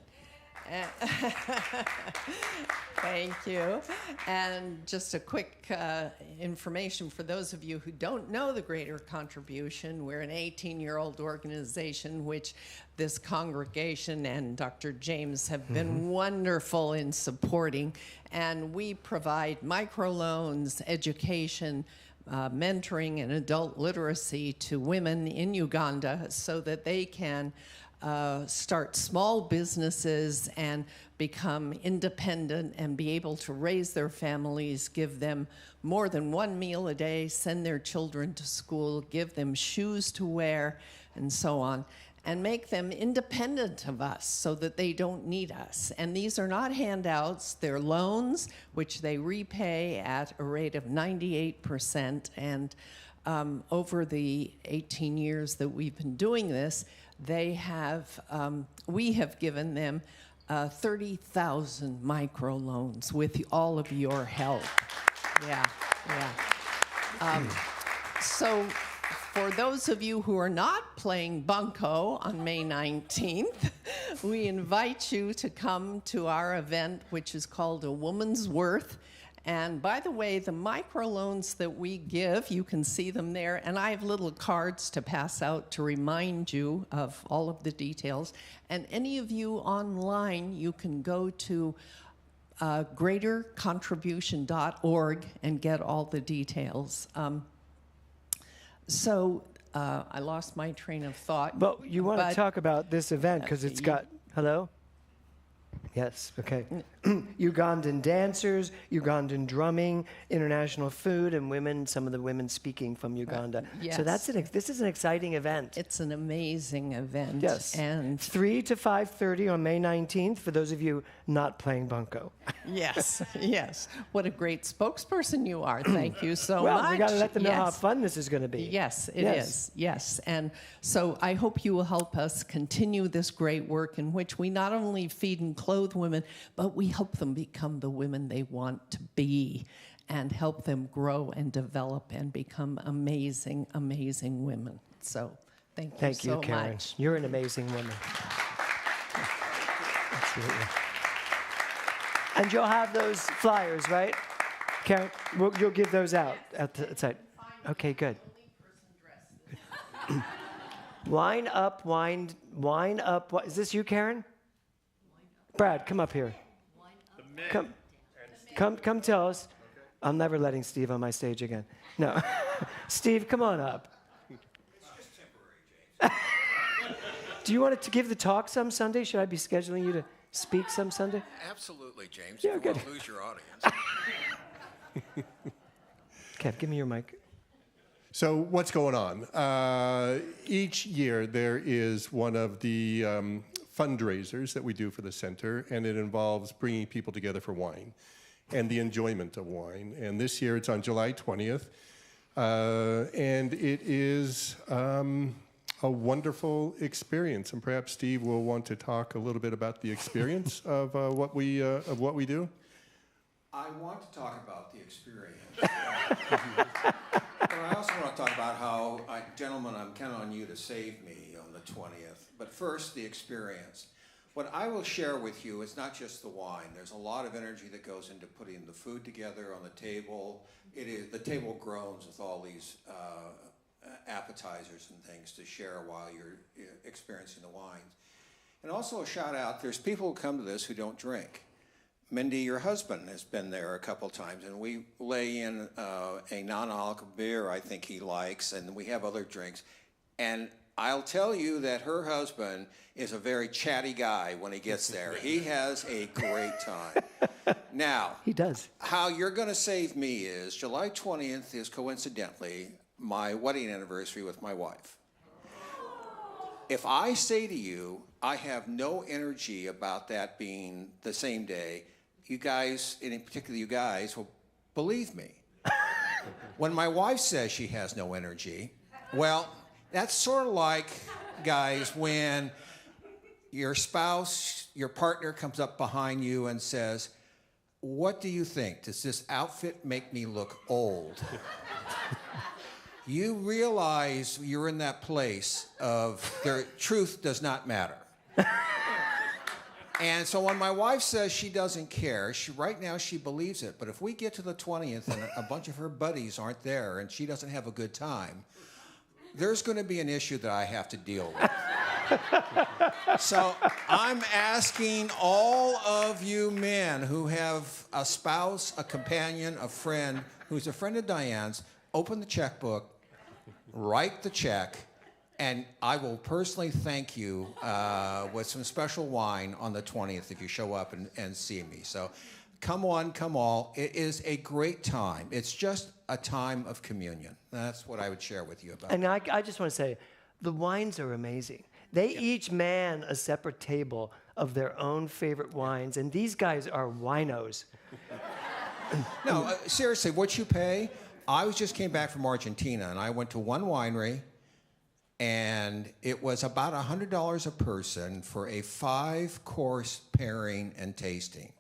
Speaker 12: Thank you. And just a quick information for those of you who don't know the Greater Contribution. We're an 18-year-old organization which this congregation and Dr. James have been wonderful in supporting. And we provide microloans, education, mentoring, and adult literacy to women in Uganda so that they can start small businesses and become independent and be able to raise their families, give them more than one meal a day, send their children to school, give them shoes to wear, and so on, and make them independent of us so that they don't need us. And these are not handouts, they're loans, which they repay at a rate of 98%. And over the 18 years that we've been doing this, they have, we have given them 30,000 microloans with all of your help. Yeah. So for those of you who are not playing bunco on May 19th, we invite you to come to our event, which is called A Woman's Worth. And by the way, the microloans that we give, you can see them there, and I have little cards to pass out to remind you of all of the details. And any of you online, you can go to greatercontribution.org and get all the details. I lost my train of thought.
Speaker 2: But you want to talk about this event because it's got, hello? Yes, okay. Ugandan dancers, Ugandan drumming, international food, and women, some of the women speaking from Uganda.
Speaker 12: Yes.
Speaker 2: So this is an exciting event.
Speaker 12: It's an amazing event.
Speaker 2: Yes.
Speaker 12: And
Speaker 2: 3 to 5:30 on May 19th for those of you not playing bunco.
Speaker 12: yes. What a great spokesperson you are. Thank you so much.
Speaker 2: Well, we got to let them know how
Speaker 12: Yes.
Speaker 2: fun this is going to be.
Speaker 12: Yes, it is. Yes. And so I hope you will help us continue this great work in which we not only feed and clothe women, but we help them become the women they want to be and help them grow and develop and become amazing, amazing women. So thank you so
Speaker 2: Karen.
Speaker 12: much.
Speaker 2: You're an amazing woman. Absolutely. And you'll have those flyers, right? Karen, you'll give those out outside. Okay, good. Wine up. Is this you, Karen? Brad, come up here. Come tell us. I'm never letting Steve on my stage again. No. Steve, come on up.
Speaker 11: It's just temporary, James.
Speaker 2: Do you want to give the talk some Sunday? Should I be scheduling you to speak some Sunday?
Speaker 11: Absolutely, James.
Speaker 2: Yeah,
Speaker 11: you
Speaker 2: good.
Speaker 11: won't lose your audience.
Speaker 2: Kev, give me your mic.
Speaker 13: So what's going on? Each year there is one of the fundraisers that we do for the center, and it involves bringing people together for wine and the enjoyment of wine. And this year it's on July 20th, and it is a wonderful experience. And perhaps Steve will want to talk a little bit about the experience of what we do.
Speaker 11: I want to talk about the experience. But I also want to talk about how, gentlemen, I'm counting on you to save me on the 20th. But first, the experience. What I will share with you is not just the wine. There's a lot of energy that goes into putting the food together on the table. The table groans with all these appetizers and things to share while you're experiencing the wines. And also a shout out, there's people who come to this who don't drink. Mindy, your husband, has been there a couple times, and we lay in a non-alcoholic beer I think he likes, and we have other drinks. And I'll tell you that her husband is a very chatty guy when he gets there. He has a great time. Now,
Speaker 2: He does.
Speaker 11: how you're going to save me is July 20th is coincidentally my wedding anniversary with my wife. If I say to you, I have no energy about that being the same day, you guys, and in particular you guys, will believe me. When my wife says she has no energy, well, that's sort of like, guys, when your spouse, your partner comes up behind you and says, "What do you think? Does this outfit make me look old?" You realize you're in that place of the truth does not matter. And so when my wife says she doesn't care, right now she believes it. But if we get to the 20th and a bunch of her buddies aren't there and she doesn't have a good time, there's going to be an issue that I have to deal with. So I'm asking all of you men who have a spouse, a companion, a friend who's a friend of Diane's, open the checkbook, write the check, and I will personally thank you with some special wine on the 20th if you show up and see me. So come one, come all. It is a great time. It's just a time of communion. That's what I would share with you about.
Speaker 2: And I just want to say, the wines are amazing. They each man a separate table of their own favorite wines, and these guys are winos.
Speaker 11: No, seriously, what you pay? I just came back from Argentina, and I went to one winery, and it was about $100 a person for a 5-course pairing and tasting.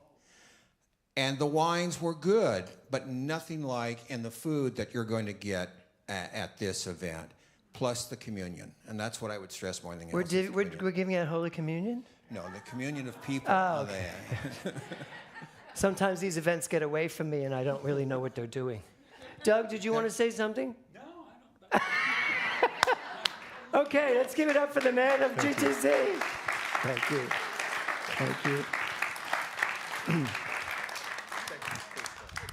Speaker 11: And the wines were good, but nothing like in the food that you're going to get at this event, plus the communion. And that's what I would stress more than anything else.
Speaker 2: We're giving out Holy Communion?
Speaker 11: No, the communion of people.
Speaker 2: Oh, okay. Sometimes these events get away from me, and I don't really know what they're doing. Doug, did you want to say something?
Speaker 7: No, I don't.
Speaker 2: Okay, let's give it up for the man of GTC. Thank you. Thank you.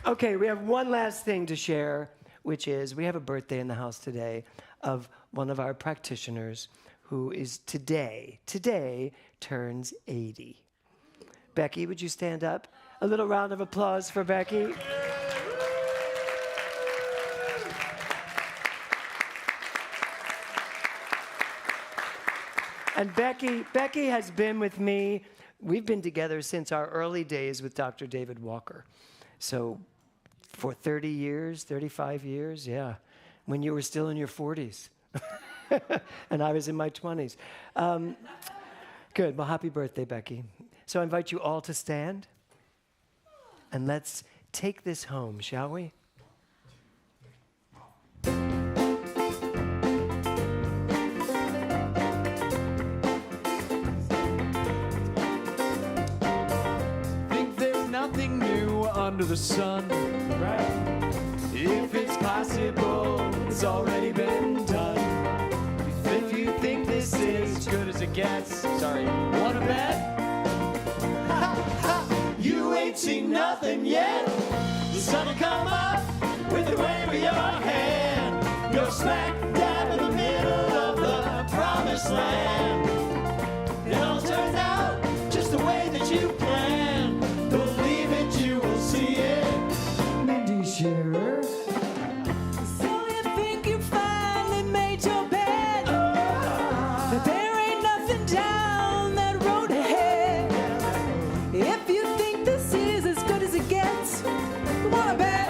Speaker 2: Okay, we have one last thing to share, which is we have a birthday in the house today of one of our practitioners who is today turns 80. Becky, would you stand up? A little round of applause for Becky. And Becky has been with me. We've been together since our early days with Dr. David Walker. So for 30 years, 35 years, yeah, when you were still in your 40s. And I was in my 20s. Good. Well, happy birthday, Becky. So I invite you all to stand. And let's take this home, shall we?
Speaker 1: Nothing new under the sun. Right. If it's possible, it's already been done. If you think this is as good as it gets, sorry, wanna bet? You ain't seen nothing yet. The sun will come up with the wave of your hand. You're smack dab in the middle of the promised land. It all turns out just the way that you planned. See it, Mindy Shearer.
Speaker 9: So you think you finally made your bed, but there ain't nothing down that road ahead. If you think this is as good as it gets, wanna bet?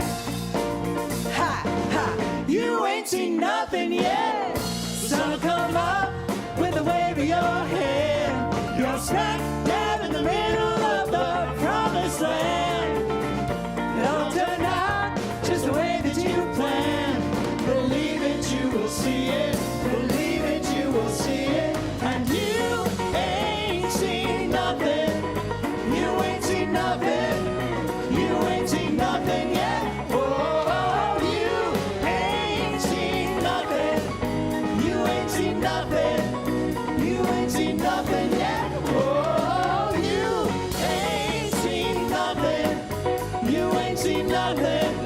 Speaker 1: ain't seen nothing